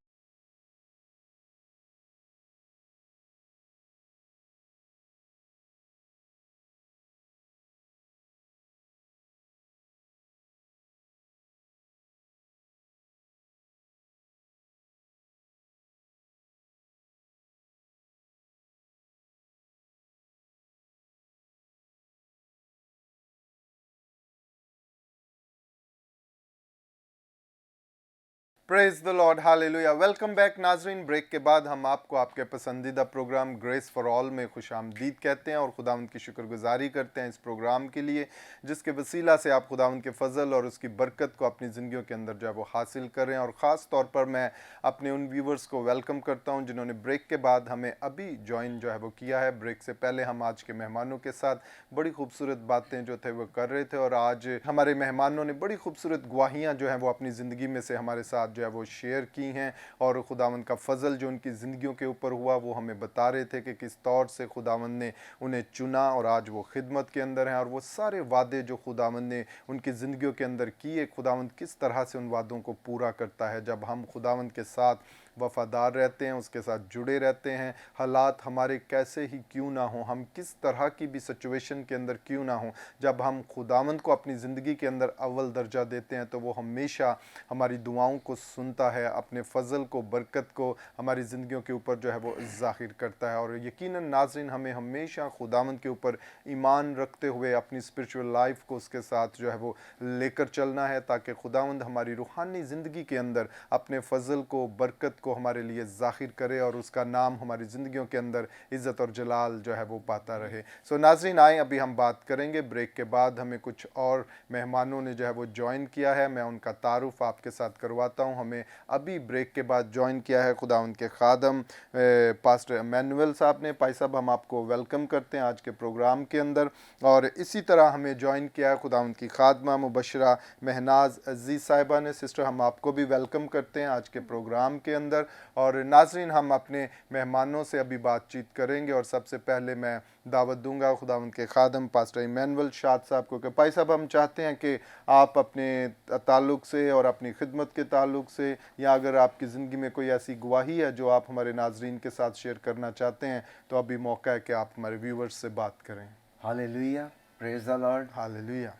Praise the lord, hallelujah. Welcome back नाजरीन। ब्रेक के बाद हम आपको आपके पसंदीदा प्रोग्राम ग्रेस फॉर ऑल में खुशामदीद कहते हैं और खुदावंद की शुक्रगुजारी करते हैं इस प्रोग्राम के लिए, जिसके वसीला से आप खुदावंद के फजल और उसकी बरकत को अपनी ज़िंदगियों के अंदर जो है वो हासिल करें। और ख़ास तौर पर मैं अपने उन व्यूवर्स को वेलकम करता हूँ जिन्होंने ब्रेक के बाद हमें अभी ज्वाइन जो है वो किया है। ब्रेक से पहले हम आज के मेहमानों के साथ बड़ी खूबसूरत बातें जो थे वो कर रहे थे और आज हमारे मेहमानों ने बड़ी खूबसूरत गवाहियाँ जो हैं वो अपनी ज़िंदगी में से हमारे साथ जो है वो शेयर की हैं और खुदावंद का फजल जो उनकी ज़िंदगियों के ऊपर हुआ वो हमें बता रहे थे कि किस तौर से खुदावंद ने उन्हें चुना और आज वो खिदमत के अंदर हैं और वो सारे वादे जो खुदावंद ने उनकी ज़िंदगियों के अंदर किए, खुदावंद किस तरह से उन वादों को पूरा करता है। जब हम खुदावंद के साथ वफ़ादार रहते हैं, उसके साथ जुड़े रहते हैं। हालात हमारे कैसे ही क्यों ना हों, हम किस तरह की भी सिचुएशन के अंदर क्यों ना हों, जब हम खुदावंद को अपनी ज़िंदगी के अंदर अव्वल दर्जा देते हैं तो वो हमेशा हमारी दुआओं को सुनता है, अपने फ़ज़ल को, बरकत को हमारी ज़िंदगियों के ऊपर जो है वो ज़ाहिर करता है। और यकीनन नाज़रीन, हमें हमेशा खुदावंद के ऊपर ईमान रखते हुए अपनी स्पिरिचुअल लाइफ को उसके साथ जो है वो लेकर चलना है, ताकि खुदावंद हमारी रूहानी ज़िंदगी के अंदर अपने फ़ज़ल को, बरकत को हमारे लिए ज़ाहिर करे और उसका नाम हमारी ज़िंदगियों के अंदर इज़्ज़त और जलाल जो है वो पाता रहे। सो नाज़रीन, आए अभी हम बात करेंगे। ब्रेक के बाद हमें कुछ और मेहमानों ने जो है वो ज्वाइन किया है, मैं उनका तारुफ आपके साथ करवाता हूँ। हमें अभी ब्रेक के बाद ज्वाइन किया है खुदावंद के खादम पास्टर इमैनुअल साहब ने। भाई साहब, हम आपको वेलकम करते हैं आज के प्रोग्राम के अंदर। और इसी तरह हमें ज्वाइन किया है खुदावंद की खादमा मुबशरा महनाज अजीज़ साहिबा ने। सिस्टर, हम आपको भी वेलकम करते हैं आज के प्रोग्राम के अंदर। और नाज़रीन, हम अपने मेहमानों से अभी बातचीत करेंगे और सबसे पहले मैं दावत दूंगा खुदावंद के खादम पास्टर इमैनुअल शाद साहब को कि भाई साहब, हम चाहते हैं कि आप अपने ताल्लुक़ से और अपनी खिदमत के ताल्लुक़ से, या अगर आपकी ज़िंदगी में कोई ऐसी गवाही है जो आप हमारे नाज़रीन के साथ शेयर करना चाहते हैं, तो अभी मौका है कि आप हमारे व्यूवर्स से बात करें। Hallelujah, praise the lord. Hallelujah.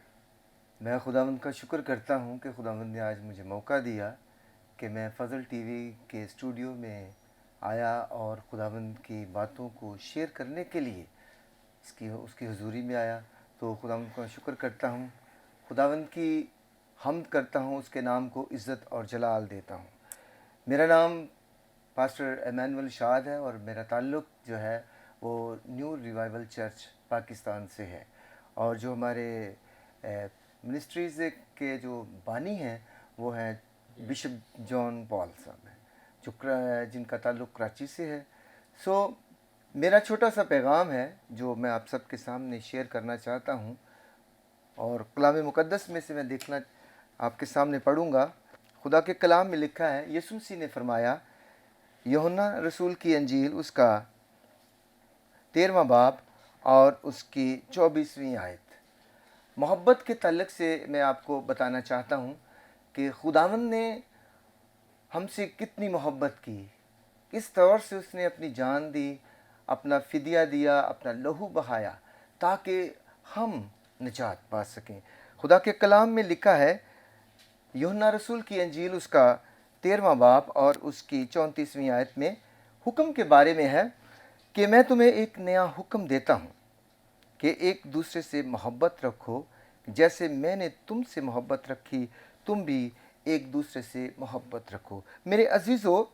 मैं खुदावंद का शुक्र करता हूँ कि खुदावंद ने आज मुझे मौका दिया कि मैं फ़ज़ल टीवी के स्टूडियो में आया और खुदावंद की बातों को शेयर करने के लिए उसकी हुजूरी में आया। तो खुदावंद का शुक्र करता हूँ, खुदावंद की हम्द करता हूँ, उसके नाम को इज़्ज़त और जलाल देता हूँ। मेरा नाम पास्टर इमैनुअल शाद है और मेरा ताल्लुक़ जो है वो न्यू रिवाइवल चर्च पाकिस्तान से है। और जो हमारे मिनिस्ट्रीज़ के जो बानी हैं वो हैं बिशप जॉन पॉल साहब हैं, जो जिनका ताल्लुक़ कराची से है। सो मेरा छोटा सा पैगाम है जो मैं आप सबके सामने शेयर करना चाहता हूँ, और कलाम मुक़द्दस में से मैं देखना आपके सामने पढ़ूँगा। खुदा के कलाम में लिखा है, यीशु मसीह ने फरमाया, यूहन्ना रसूल की अंजील उसका 13वां बाब और उसकी 24वीं आयत। मोहब्बत के ताल्लुक़ से मैं आपको बताना चाहता हूँ कि खुदावंद ने हमसे कितनी मोहब्बत की, किस तौर से उसने अपनी जान दी, अपना फ़िदिया दिया, अपना लहू बहाया ताकि हम निजात पा सकें। खुदा के कलाम में लिखा है, यूहन्ना रसूल की अंजील उसका 13वां बाब और उसकी 34वीं आयत में हुक्म के बारे में है कि मैं तुम्हें एक नया हुक्म देता हूँ कि एक दूसरे से मोहब्बत रखो, जैसे मैंने तुमसे मोहब्बत रखी तुम भी एक दूसरे से मोहब्बत रखो। मेरे अजीज़ों,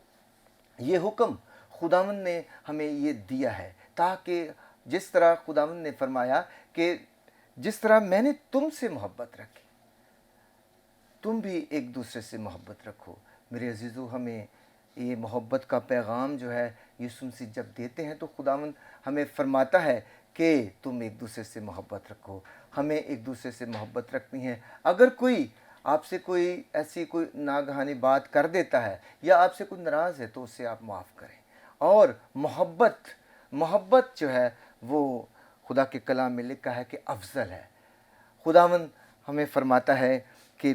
ये हुक्म खुदावंद ने हमें ये दिया है ताकि जिस तरह खुदावंद ने फरमाया कि जिस तरह मैंने तुमसे मोहब्बत रखी तुम भी एक दूसरे से मोहब्बत रखो। मेरे अजीज़ों, हमें ये मोहब्बत का पैगाम जो है यीशु मसीह जब देते हैं तो खुदावंद हमें फरमाता है कि तुम एक दूसरे से मोहब्बत रखो। हमें एक दूसरे से मोहब्बत रखनी है। अगर कोई आपसे कोई ऐसी कोई नागहानी बात कर देता है या आपसे कोई नाराज़ है तो उससे आप माफ़ करें। और मोहब्बत जो है वो खुदा के कलाम में लिखा है कि अफजल है। खुदावंद हमें फरमाता है कि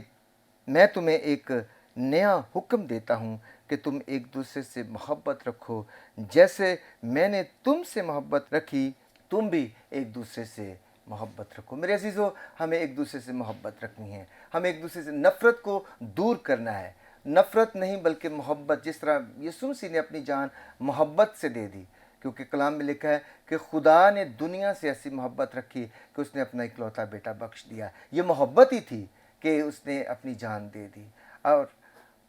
मैं तुम्हें एक नया हुक्म देता हूँ कि तुम एक दूसरे से मोहब्बत रखो, जैसे मैंने तुमसे मोहब्बत रखी तुम भी एक दूसरे से मोहब्बत रखो। मेरे अजीज़ों, हमें एक दूसरे से मोहब्बत रखनी है। हमें एक दूसरे से नफ़रत को दूर करना है। नफ़रत नहीं बल्कि मोहब्बत, जिस तरह यीशु मसीह ने अपनी जान मोहब्बत से दे दी, क्योंकि कलाम में लिखा है कि खुदा ने दुनिया से ऐसी मोहब्बत रखी कि उसने अपना इकलौता बेटा बख्श दिया। ये मोहब्बत ही थी कि उसने अपनी जान दे दी और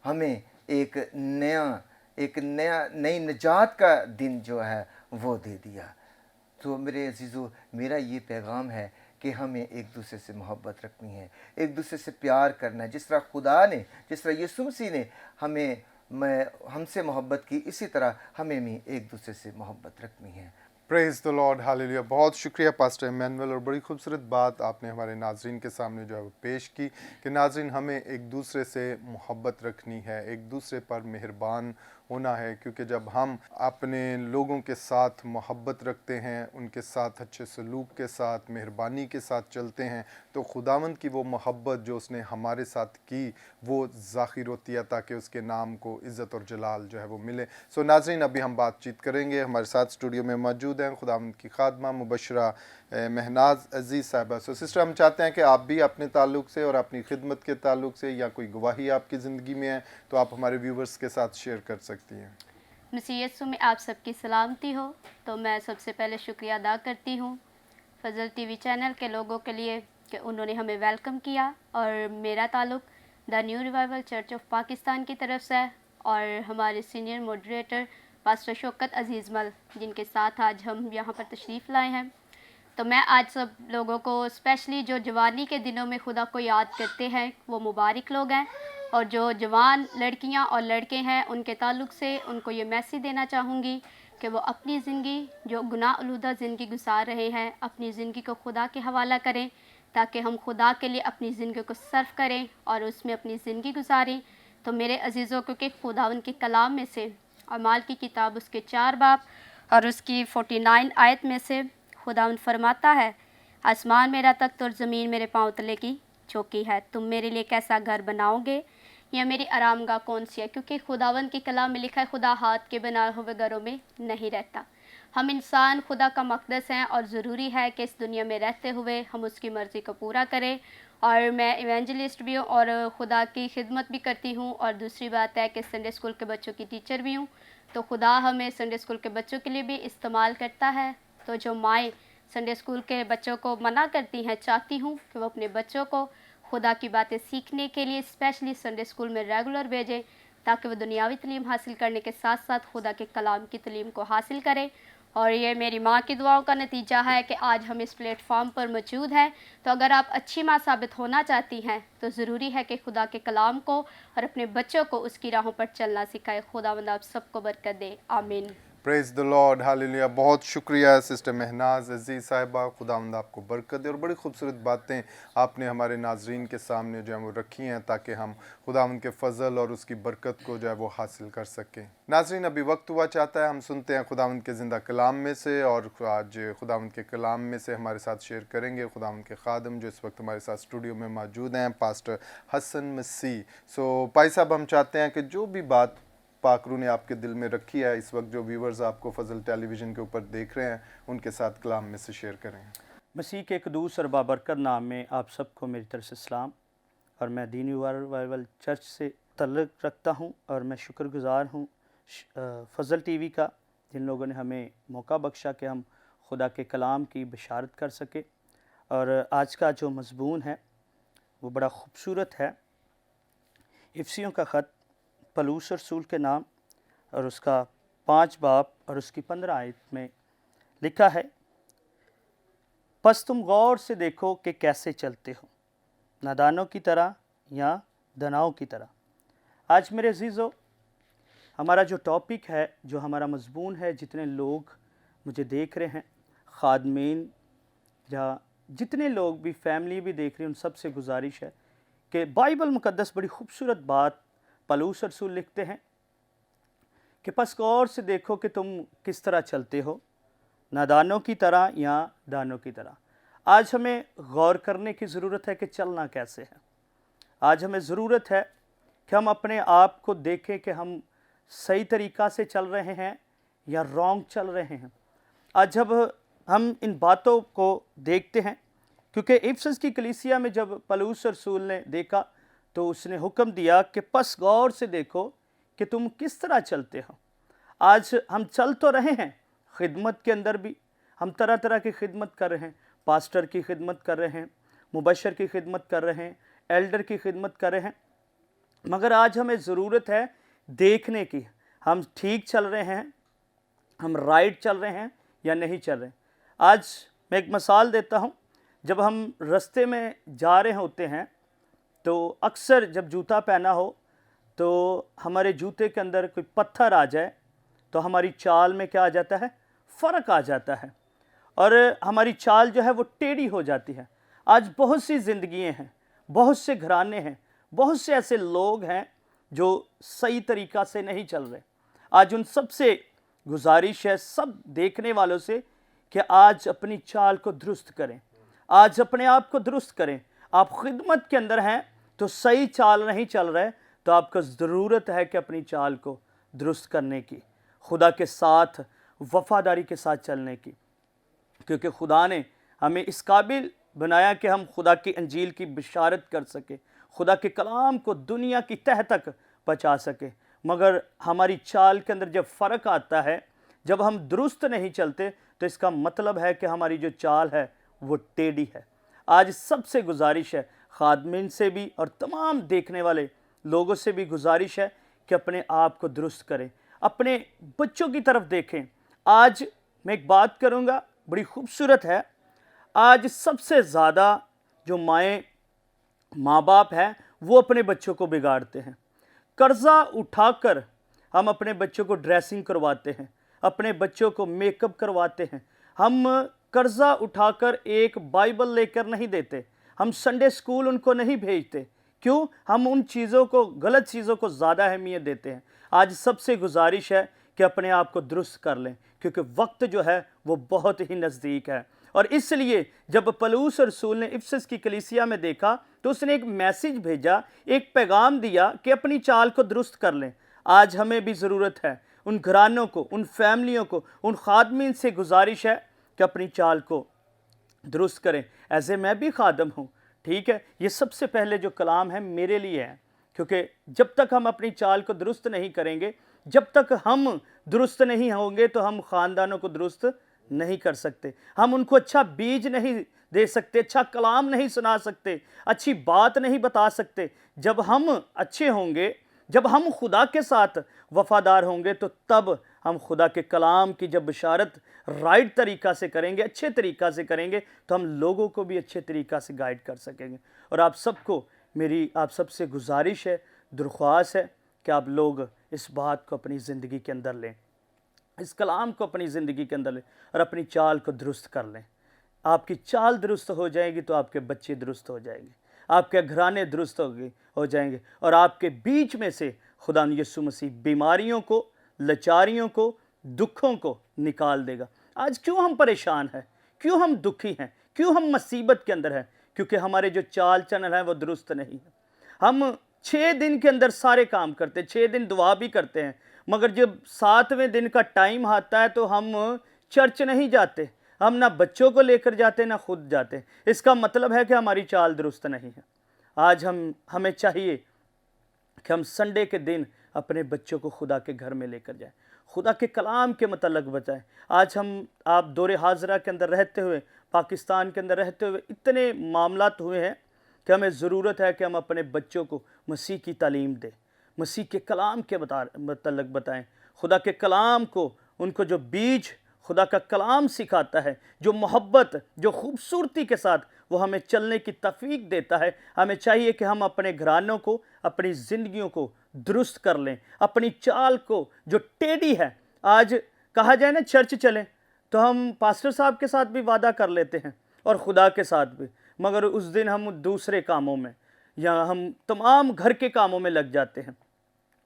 हमें एक नई निजात का दिन जो है वो दे दिया। तो मेरे अजीज़ों, मेरा ये पैगाम है कि हमें एक दूसरे से मोहब्बत रखनी है, एक दूसरे से प्यार करना है। जिस तरह खुदा ने, जिस तरह यीशु मसीह ने हमसे मोहब्बत की, इसी तरह हमें भी एक दूसरे से मोहब्बत रखनी है। Praise the lord, hallelujah. बहुत शुक्रिया पास्टर इमैनुअल, और बड़ी खूबसूरत बात आपने हमारे नाजरीन के सामने जो है वो पेश की कि नाजरीन, हमें एक दूसरे से मोहब्बत रखनी है, एक दूसरे पर मेहरबान होना है, क्योंकि जब हम अपने लोगों के साथ मोहब्बत रखते हैं, उनके साथ अच्छे सलूक के साथ, मेहरबानी के साथ चलते हैं, तो खुदावंद की वो मोहब्बत जो उसने हमारे साथ की वो ज़ाहिर होती है, ताकि उसके नाम को इज़्ज़त और जलाल जो है वो मिले। सो नाज़रीन, अभी हम बातचीत करेंगे। हमारे साथ स्टूडियो में मौजूद हैं खुदावंद की खादमा मुबशरा महनाज अजीज़ साहिबा। सो सिस्टर, हम चाहते हैं कि आप भी अपने ताल्लुक़ से और अपनी खिदमत के ताल्लुक़ से या कोई गवाही आपकी ज़िंदगी में है तो आप हमारे व्यूवर्स के साथ शेयर कर सकती हैं। मसीह यीशु में आप सबकी सलामती हो। तो मैं सबसे पहले शुक्रिया अदा करती हूँ फजल टीवी चैनल के लोगों के लिए कि उन्होंने हमें वेलकम किया, और मेरा ताल्लुक़ the new revival church of Pakistan की तरफ से है, और हमारे सीनियर मॉडरेटर पास्टर शौकत अजीज़ मल, जिनके साथ आज हम यहाँ पर तशरीफ़ लाए हैं। तो मैं आज सब लोगों को, स्पेशली जो जवानी के दिनों में खुदा को याद करते हैं, वो मुबारक लोग हैं, और जो जवान लड़कियां और लड़के हैं उनके ताल्लुक़ से उनको ये मैसेज देना चाहूँगी कि वो अपनी ज़िंदगी, जो गुनाह आलूदा ज़िंदगी गुजार रहे हैं, अपनी ज़िंदगी को खुदा के हवाला करें, ताकि हम खुदा के लिए अपनी ज़िंदगी को सर्व करें और उसमें अपनी ज़िंदगी गुजारें। तो मेरे अजीज़ों, क्योंकि खुदावन के कलाम में से, अमाल की किताब उसके 4 बाब और उसकी 49 आयत में से खुदावन फरमाता है, आसमान मेरा तख्त और ज़मीन मेरे पाँव तले की चौकी है, तुम मेरे लिए कैसा घर बनाओगे या मेरी आरामगाह कौन सी है। क्योंकि खुदावन के कलाम में लिखा है, खुदा हाथ के बनाए हुए घरों में नहीं रहता। हम इंसान खुदा का मक़दस हैं, और ज़रूरी है कि इस दुनिया में रहते हुए हम उसकी मर्ज़ी को पूरा करें। और मैं इवेंजलिस्ट भी हूँ और खुदा की खिदमत भी करती हूँ, और दूसरी बात है कि संडे स्कूल के बच्चों की टीचर भी हूँ। तो खुदा हमें संडे स्कूल के बच्चों के लिए भी इस्तेमाल करता है। तो जो माएँ संडे स्कूल के बच्चों को मना करती हैं, चाहती हूँ कि वो अपने बच्चों को खुदा की बातें सीखने के लिए स्पेशली संडे स्कूल में रेगुलर भेजें, ताकि वो दुनियावी तालीम हासिल करने के साथ साथ खुदा के कलाम की तालीम को हासिल करें। और ये मेरी माँ की दुआओं का नतीजा है कि आज हम इस प्लेटफॉर्म पर मौजूद हैं। तो अगर आप अच्छी माँ साबित होना चाहती हैं तो ज़रूरी है कि खुदा के कलाम को और अपने बच्चों को उसकी राहों पर चलना सिखाए। खुदावंद आप सबको बरकत दे, आमीन। Praise the lord, hallelujah. बहुत शुक्रिया सिस्टर महनाज अजीज़ साहिबा, खुदावंद आपको बरकत दे। और बड़ी खूबसूरत बातें आपने हमारे नाजरीन के सामने जो है वो रखी हैं, ताकि हम खुदावंद के फ़ज़ल और उसकी बरकत को जो है वो हासिल कर सकें। नाजरीन, अभी वक्त हुआ चाहता है हम सुनते हैं खुदावंद के ज़िंदा कलाम में से, और आज खुदावंद के कलाम में से हमारे साथ शेयर करेंगे खुदावंद के खादम जो इस वक्त हमारे साथ स्टूडियो में मौजूद हैं, पास्टर हसन मसीह। सो भाई साहब, हम चाहते हैं कि जो भी बात पाकरू ने आपके दिल में रखी है, इस वक्त जो व्यूवर्स आपको फजल टेलीविज़न के ऊपर देख रहे हैं, उनके साथ कलाम में से शेयर करें। मसीह के कदूस और बाबरकत नाम में आप सबको मेरी तरफ से सलाम। और मैं दीनी रिवाइवल चर्च से तल्लुक़ रखता हूं, और मैं शुक्रगुज़ार हूं फजल टीवी का, जिन लोगों ने हमें मौका बख्शा कि हम खुदा के कलाम की बशारत कर सके। और आज का जो मज़मून है वो बड़ा ख़ूबसूरत है। इफ्सियों का ख़त पलूस रसूल के नाम और उसका 5 बाब और उसकी 15 आयत में लिखा है, बस तुम गौर से देखो कि कैसे चलते हो, नादानों की तरह या दनाओं की तरह। आज मेरे अजीज़ों, हमारा जो टॉपिक है, जो हमारा मज़मून है, जितने लोग मुझे देख रहे हैं, खादमीन या जितने लोग भी फैमिली भी देख रहे हैं, उन सब से गुजारिश है कि बाइबल मुक़द्दस बड़ी खूबसूरत बात पलूस रसूल लिखते हैं कि बस गौर से देखो कि तुम किस तरह चलते हो, नादानों की तरह या दानों की तरह। आज हमें गौर करने की ज़रूरत है कि चलना कैसे है। आज हमें ज़रूरत है कि हम अपने आप को देखें कि हम सही तरीक़ा से चल रहे हैं या रॉन्ग चल रहे हैं। आज जब हम इन बातों को देखते हैं, क्योंकि इफसस की कलीसिया में जब पलूस रसूल ने देखा तो उसने हुक्म दिया कि बस गौर से देखो कि तुम किस तरह चलते हो। आज हम चल तो रहे हैं, खिदमत के अंदर भी हम तरह तरह की खिदमत कर रहे हैं, पास्टर की खिदमत कर रहे हैं, मुबशर की खिदमत कर रहे हैं, एल्डर की खिदमत कर रहे हैं, मगर आज हमें ज़रूरत है देखने की, हम ठीक चल रहे हैं, हम राइट चल रहे हैं या नहीं चल रहे। आज मैं एक मिसाल देता हूँ। जब हम रास्ते में जा रहे होते हैं तो अक्सर जब जूता पहना हो तो हमारे जूते के अंदर कोई पत्थर आ जाए तो हमारी चाल में क्या आ जाता है, फ़र्क आ जाता है, और हमारी चाल जो है वो टेढ़ी हो जाती है। आज बहुत सी ज़िंदगियाँ हैं, बहुत से घराने हैं, बहुत से ऐसे लोग हैं जो सही तरीक़ा से नहीं चल रहे। आज उन सबसे गुजारिश है सब देखने वालों से कि आज अपनी चाल को दुरुस्त करें, आज अपने आप को दुरुस्त करें। आप खिदमत के अंदर हैं तो सही चाल नहीं चल रहे, तो आपको ज़रूरत है कि अपनी चाल को दुरुस्त करने की, खुदा के साथ वफ़ादारी के साथ चलने की, क्योंकि खुदा ने हमें इस काबिल बनाया कि हम खुदा की अंजील की बिशारत कर सके, खुदा के कलाम को दुनिया की तह तक पहुँचा सके। मगर हमारी चाल के अंदर जब फ़र्क आता है, जब हम दुरुस्त नहीं चलते, तो इसका मतलब है कि हमारी जो चाल है वो टेढ़ी है। आज सबसे गुजारिश है, खादमिन से भी और तमाम देखने वाले लोगों से भी गुजारिश है कि अपने आप को दुरुस्त करें, अपने बच्चों की तरफ देखें। आज मैं एक बात करूँगा, बड़ी खूबसूरत है। आज सबसे ज़्यादा जो माँ बाप हैं वो अपने बच्चों को बिगाड़ते हैं। कर्ज़ा उठाकर हम अपने बच्चों को ड्रेसिंग करवाते हैं, अपने बच्चों को मेकअप करवाते हैं। हम कर्ज़ा उठाकर एक बाइबल लेकर नहीं देते, हम संडे स्कूल उनको नहीं भेजते। क्यों? हम उन चीज़ों को, गलत चीज़ों को ज़्यादा अहमियत देते हैं। आज सबसे गुजारिश है कि अपने आप को दुरुस्त कर लें, क्योंकि वक्त जो है वो बहुत ही नज़दीक है। और इसलिए जब पौलुस रसूल ने इफिसस की कलीसिया में देखा तो उसने एक मैसेज भेजा, एक पैगाम दिया कि अपनी चाल को दुरुस्त कर लें। आज हमें भी ज़रूरत है, उन घरानों को, उन फैमिलियों को, उन खादमीन से गुजारिश है कि अपनी चाल को दुरुस्त करें। ऐसे मैं भी खादम हूँ, ठीक है। ये सबसे पहले जो कलाम है मेरे लिए है, क्योंकि जब तक हम अपनी चाल को दुरुस्त नहीं करेंगे, जब तक हम दुरुस्त नहीं होंगे, तो हम ख़ानदानों को दुरुस्त नहीं कर सकते, हम उनको अच्छा बीज नहीं दे सकते, अच्छा कलाम नहीं सुना सकते, अच्छी बात नहीं बता सकते। जब हम अच्छे होंगे, जब हम खुदा के साथ वफ़ादार होंगे, तो तब हम खुदा के कलाम की जब बिशारत राइट तरीक़ा से करेंगे, अच्छे तरीक़ा से करेंगे, तो हम लोगों को भी अच्छे तरीक़ा से गाइड कर सकेंगे। और आप सबको मेरी आप सबसे गुजारिश है, दरख्वास्त है कि आप लोग इस बात को अपनी ज़िंदगी के अंदर लें, इस कलाम को अपनी ज़िंदगी के अंदर लें और अपनी चाल को दुरुस्त कर लें। आपकी चाल दुरुस्त हो जाएगी तो आपके बच्चे दुरुस्त हो जाएंगे, आपके घराने दुरुस्त हो जाएंगे, और आपके बीच में से खुदा यीशु मसीह बीमारियों को, लाचारियों को, दुखों को निकाल देगा। आज क्यों हम परेशान हैं, क्यों हम दुखी हैं, क्यों हम मुसीबत के अंदर हैं? क्योंकि हमारे जो चाल चलन है वो दुरुस्त नहीं है। हम 6 दिन के अंदर सारे काम करते हैं, 6 दिन दुआ भी करते हैं, मगर जब 7वें दिन का टाइम आता है तो हम चर्च नहीं जाते, हम ना बच्चों को लेकर जाते ना खुद जाते। इसका मतलब है कि हमारी चाल दुरुस्त नहीं है। आज हमें चाहिए कि हम संडे के दिन अपने बच्चों को खुदा के घर में लेकर जाएं, खुदा के कलाम के मतलब बताएं। आज आप दौरे हाजरा के अंदर रहते हुए, पाकिस्तान के अंदर रहते हुए इतने मामलात हुए हैं कि हमें ज़रूरत है कि हम अपने बच्चों को मसीह की तालीम दें, मसीह के कलाम के मतलब बताएं, खुदा के कलाम को, उनको जो बीज खुदा का कलाम सिखाता है, जो मोहब्बत, जो खूबसूरती के साथ वो हमें चलने की तौफीक देता है। हमें चाहिए कि हम अपने घरानों को, अपनी ज़िंदगियों को दुरुस्त कर लें, अपनी चाल को जो टेढ़ी है। आज कहा जाए ना चर्च चलें, तो हम पास्टर साहब के साथ भी वादा कर लेते हैं और खुदा के साथ भी, मगर उस दिन हम दूसरे कामों में या हम तमाम घर के कामों में लग जाते हैं।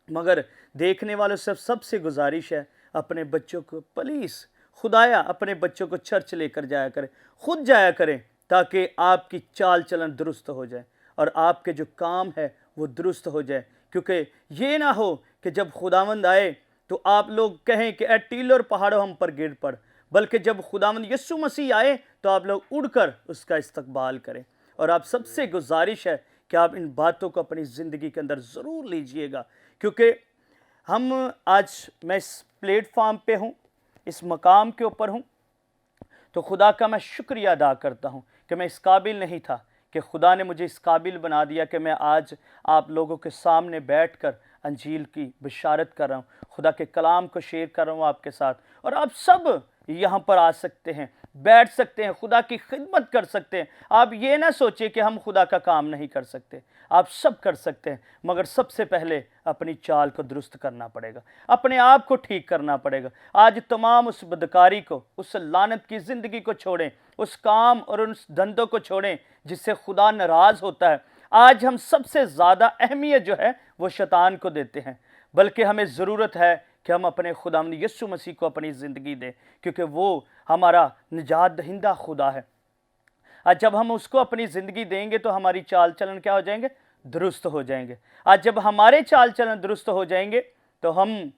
मगर देखने वालों से सबसे गुजारिश है, अपने बच्चों को प्लीज़ खुदाया अपने बच्चों को चर्च लेकर जाया करें, खुद जाया करें, ताकि आपकी चाल चलन दुरुस्त हो जाए और आपके जो काम है वो दुरुस्त हो जाए। क्योंकि ये ना हो कि जब खुदावंद आए तो आप लोग कहें कि ए टीलों पहाड़ों हम पर गिर पड़, बल्कि जब खुदावंद यीशु मसीह आए तो आप लोग उड़कर उसका इस्तकबाल करें। और आप सबसे गुजारिश है कि आप इन बातों को अपनी ज़िंदगी के अंदर ज़रूर लीजिएगा, क्योंकि मैं इस प्लेटफार्म पे हूँ, इस मकाम के ऊपर हूँ, तो खुदा का मैं शुक्रिया अदा करता हूँ कि मैं इस काबिल नहीं था, कि खुदा ने मुझे इस काबिल बना दिया कि मैं आज आप लोगों के सामने बैठकर अंजील की बिशारत कर रहा हूँ, खुदा के कलाम को शेयर कर रहा हूँ आपके साथ। और आप सब यहाँ पर आ सकते हैं, बैठ सकते हैं, खुदा की खिदमत कर सकते हैं। आप ये ना सोचिए कि हम खुदा का काम नहीं कर सकते, आप सब कर सकते हैं, मगर सबसे पहले अपनी चाल को दुरुस्त करना पड़ेगा, अपने आप को ठीक करना पड़ेगा। आज तमाम उस बदकारी को, उस लानत की ज़िंदगी को छोड़ें, उस काम और उस धंधों को छोड़ें जिससे खुदा नाराज़ होता है। आज हम सबसे ज़्यादा अहमियत जो है वो शैतान को देते हैं, बल्कि हमें ज़रूरत है कि हम अपने खुदावंद यीशु मसीह को अपनी ज़िंदगी दें, क्योंकि वो हमारा निजात दहिंदा खुदा है। आज जब हम उसको अपनी ज़िंदगी देंगे तो हमारी चाल चलन क्या हो जाएंगे? दुरुस्त हो जाएंगे। आज जब हमारे चाल चलन दुरुस्त हो जाएंगे तो हम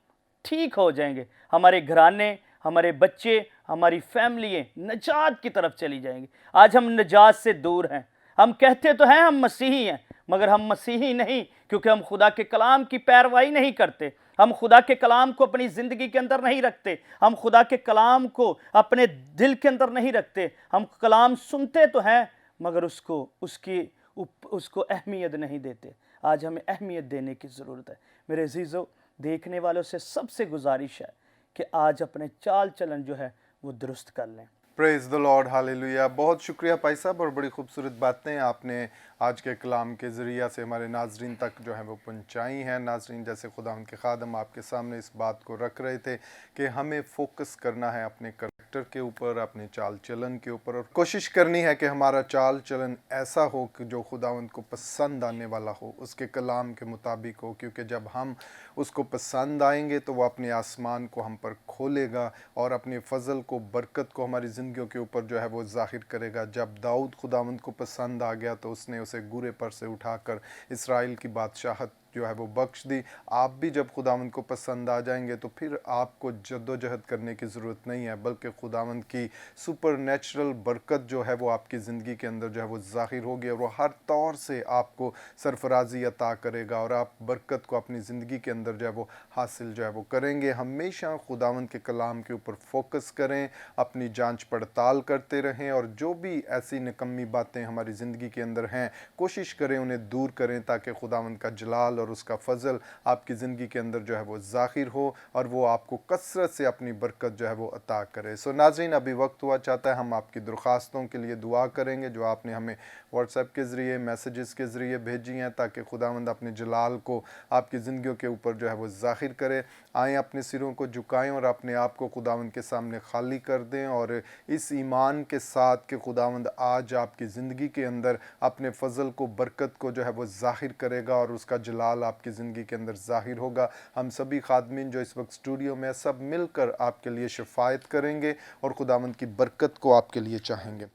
ठीक हो जाएंगे, हमारे घराने, हमारे बच्चे, हमारी फैमिलियाँ निजात की तरफ चली जाएंगी। आज हम निजात से दूर हैं, हम कहते तो हैं हम मसीही हैं, मगर हम मसीही नहीं, क्योंकि हम खुदा के कलाम की पैरवाई नहीं करते, हम खुदा के कलाम को अपनी ज़िंदगी के अंदर नहीं रखते, हम खुदा के कलाम को अपने दिल के अंदर नहीं रखते। हम कलाम सुनते तो हैं मगर उसको अहमियत नहीं देते। आज हमें अहमियत देने की ज़रूरत है। मेरे अजीज़ों, देखने वालों से सबसे गुजारिश है कि आज अपने चाल चलन जो है वो दुरुस्त कर लें। Praise the lord, hallelujah. बहुत शुक्रिया भाई साहब, और बड़ी खूबसूरत बातें आपने आज के कलाम के ज़रिया से हमारे नाजरीन तक जो है वो पहुँचाई हैं। नाजरीन, जैसे खुदा उनके खादम आपके सामने इस बात को रख रहे थे कि हमें फोकस करना है अपने करैक्टर के ऊपर, अपने चाल चलन के ऊपर, और कोशिश करनी है कि हमारा चाल चलन ऐसा हो कि जो खुदावंद को पसंद आने वाला हो, उसके कलाम के मुताबिक हो, क्योंकि जब हम उसको पसंद आएंगे तो वह अपने आसमान को हम पर खोलेगा और अपने फ़ज़ल को, बरकत को हमारी ज़िंदगियों के ऊपर जो है वो ज़ाहिर करेगा। जब दाऊद खुदावंद को पसंद आ गया तो उसने उसे गुरे पर से उठाकर इसराइल की बादशाहत जो है वो बख्श दी। आप भी जब खुदावंद को पसंद आ जाएंगे तो फिर आपको जद्दोजहद करने की ज़रूरत नहीं है, बल्कि खुदावंद की सुपर नेचुरल बरकत जो है वो आपकी ज़िंदगी के अंदर जो है वो ज़ाहिर होगी और वो हर तौर से आपको सरफराजी अता करेगा और आप बरकत को अपनी ज़िंदगी के अंदर जो है वो हासिल जो है वो करेंगे। हमेशा खुदावंद के कलाम के ऊपर फोकस करें, अपनी जांच पड़ताल करते रहें, और जो भी ऐसी निकम्मी बातें हमारी ज़िंदगी के अंदर हैं कोशिश करें उन्हें दूर करें, ताकि खुदावंद का जलाल और उसका फ़ज़ल आपकी ज़िंदगी के अंदर जो है वो ज़ाहिर हो और वो आपको कसरत से अपनी बरकत जो है वो अता करे। सो नाज़रीन, अभी वक्त हुआ चाहता है हम आपकी दरख्वास्तों के लिए दुआ करेंगे जो आपने हमें व्हाट्सएप के ज़रिए, मैसेजेस के ज़रिए भेजी हैं, ताकि खुदावंद अपने जलाल को आपकी ज़िंदगियों के ऊपर जो है वो ज़ाहिर करे। आएँ, अपने सिरों को झुकाएँ और अपने आप को खुदावंद के सामने खाली कर दें, और इस ईमान के साथ कि खुदावंद आज आपकी ज़िंदगी के अंदर अपने फ़ज़ल को, बरकत को जो है वो ज़ाहिर करेगा और उसका जलाल आपकी ज़िंदगी के अंदर ज़ाहिर होगा। हम सभी खादमीन जो इस वक्त स्टूडियो में सब मिलकर आपके लिए शफ़ायत करेंगे और खुदावंद की बरकत को आपके लिए चाहेंगे।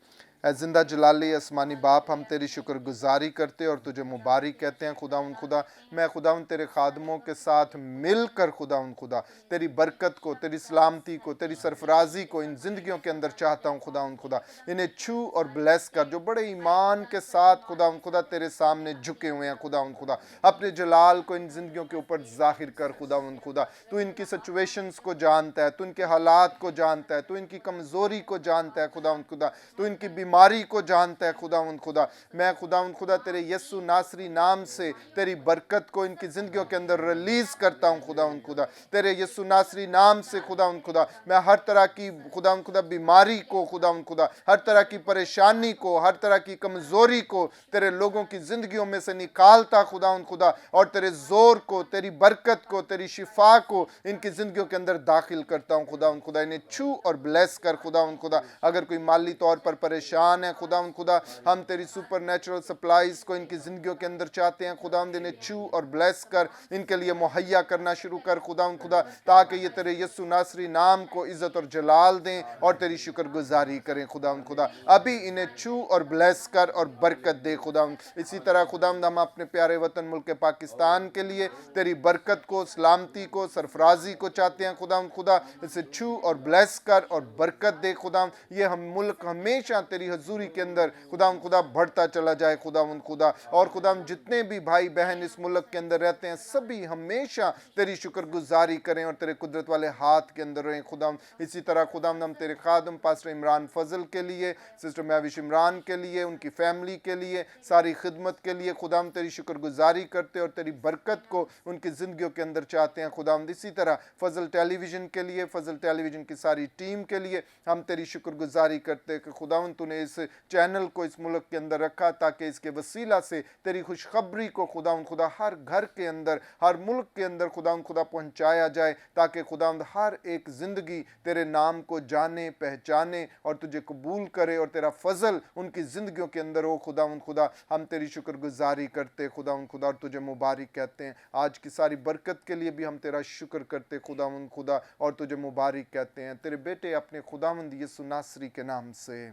ऐ ज़िंदा जलाली आसमानी बाप, हम तेरी शुक्रगुजारी करते और तुझे मुबारक कहते हैं खुदावंद खुदा। मैं खुदावंद तेरे खादमों के साथ मिलकर खुदावंद खुदा तेरी बरकत को, तेरी सलामती को, तेरी सरफराजी को इन ज़िंदगियों के अंदर चाहता हूँ खुदावंद खुदा। इन्हें छू और ब्लेस कर, जो बड़े ईमान के साथ खुदावंद खुदा तेरे सामने झुके हुए हैं खुदावंद खुदा। अपने जलाल को इन ज़िंदगियों के ऊपर ज़ाहिर कर खुदावंद खुदा। तू इनकी सिचुएशंस को जानता है, तू इनके हालात को जानता है, तू इनकी कमज़ोरी को जानता है खुदावंद खुदा, तू इनकी बीमारी को जानता है खुदावंद खुदा। मैं खुदावंद खुदा तेरे यीशु नासरी नाम से तेरी बरकत को इनकी ज़िंदगियों के अंदर रिलीज़ करता हूँ खुदावंद खुदा। तेरे यीशु नासरी नाम से खुदावंद खुदा मैं हर तरह की खुदावंद खुदा बीमारी को, खुदावंद खुदा हर तरह की परेशानी को, हर तरह की कमज़ोरी को तेरे लोगों की ज़िंदगियों में से निकालता खुदावंद खुदा, और तेरे ज़ोर को, तेरी बरकत को, तेरी शिफा को इनकी ज़िंदगियों के अंदर दाखिल करता हूँ खुदावंद खुदा। इन्हें छू और ब्लेस कर खुदावंद खुदा। अगर कोई माली तौर पर परेशान है खुदावंद खुदा, हम तेरी सुपर नेचुरल सप्लाईज को इनकी ज़िंदगियों के अंदर चाहते हैं खुदावंद। इन्हें छू और ब्लेस कर, इनके लिए मुहैया करना शुरू कर खुदावंद खुदा, ताकि ये तेरे यीशु नासरी नाम को इज़्ज़त और जलाल दें और तेरी शुक्रगुजारी करें खुदावंद खुदा। अभी इन्हें छू और ब्लेस कर और बरकत दे खुदावंद। इसी तरह खुदावंद हम अपने प्यारे वतन मुल्क पाकिस्तान के लिए तेरी बरकत को, सलामती को, सरफराजी को चाहते हैं खुदावंद खुदा। इसे छू और ब्लेस कर और बरकत दे खुदावंद। ये हम मुल्क हमेशा तेरी हजूरी के अंदर खुदावंद खुदा बढ़ता चला जाए खुदावंद खुदा। और खुदावंद जितने भी भाई बहन इस मुल्क के अंदर रहते हैं सभी हमेशा तेरी शुक्रगुजारी करें और तेरे कुदरत वाले हाथ के अंदर रहें खुदावंद। इसी तरह खुदावंद हम तेरे खादम पास्टर इमरान फजल के लिए, सिस्टर महविश इमरान के लिए, उनकी फैमिली के लिए, सारी खिदमत के लिए खुदावंद तेरी शुक्रगुजारी करते और तेरी बरकत को उनकी ज़िंदगियों के अंदर चाहते हैं खुदावंद। इसी तरह फजल टेलीविज़न के लिए, फजल टेलीविज़न की सारी टीम के लिए हम तेरी शुक्रगुजारी करते हैं कि खुदावंद तूने ने इस चैनल को इस मुल्क के अंदर रखा, ताकि इसके वसीला से तेरी खुशखबरी को खुदा हर घर के अंदर, हर मुल्क के अंदर खुदा पहुंचाया जाए, ताकि खुदा हर एक ज़िंदगी तेरे नाम को जाने, पहचाने और तुझे कबूल करे और तेरा फजल उनकी ज़िंदगियों के अंदर हो। खुदा हम तेरी शुक्रगुजारी करते खुदा और तुझे मुबारक कहते हैं। आज की सारी बरकत के लिए भी हम तेरा शुक्र करते खुदा और तुझे मुबारक कहते हैं, तेरे बेटे अपने खुदावंद यीशु नासरी के नाम से,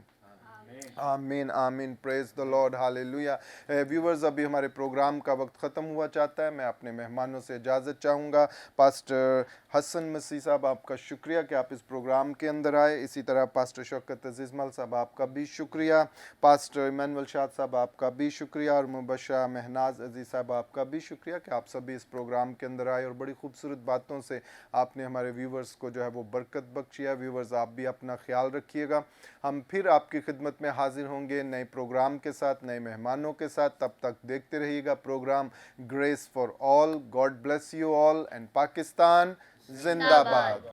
आमीन आमीन। Praise the lord, hallelujah. Viewers, अभी हमारे प्रोग्राम का वक्त ख़त्म हुआ चाहता है। मैं अपने मेहमानों से इजाज़त चाहूँगा। पास्टर हसन मसीह साहब, आपका शुक्रिया कि आप इस प्रोग्राम के अंदर आए। इसी तरह पास्टर शौकत अजीज़मल साहब, आपका भी शुक्रिया। पास्टर इमानुअल शाद साहब, आपका भी शुक्रिया। और मुबशरा महनाज अजीज़ साहब, आपका भी शुक्रिया कि आप सभी इस प्रोग्राम के अंदर आए और बड़ी खूबसूरत बातों से आपने हमारे व्यूवर्स को जो है वो बरकत बख्शिया। व्यूवर्स, आप भी अपना ख्याल रखिएगा। हम फिर आपकी खिदमत में हाजिर होंगे नए प्रोग्राम के साथ, नए मेहमानों के साथ। तब तक देखते रहिएगा programme grace for all. God bless you all and Pakistan जिंदाबाद।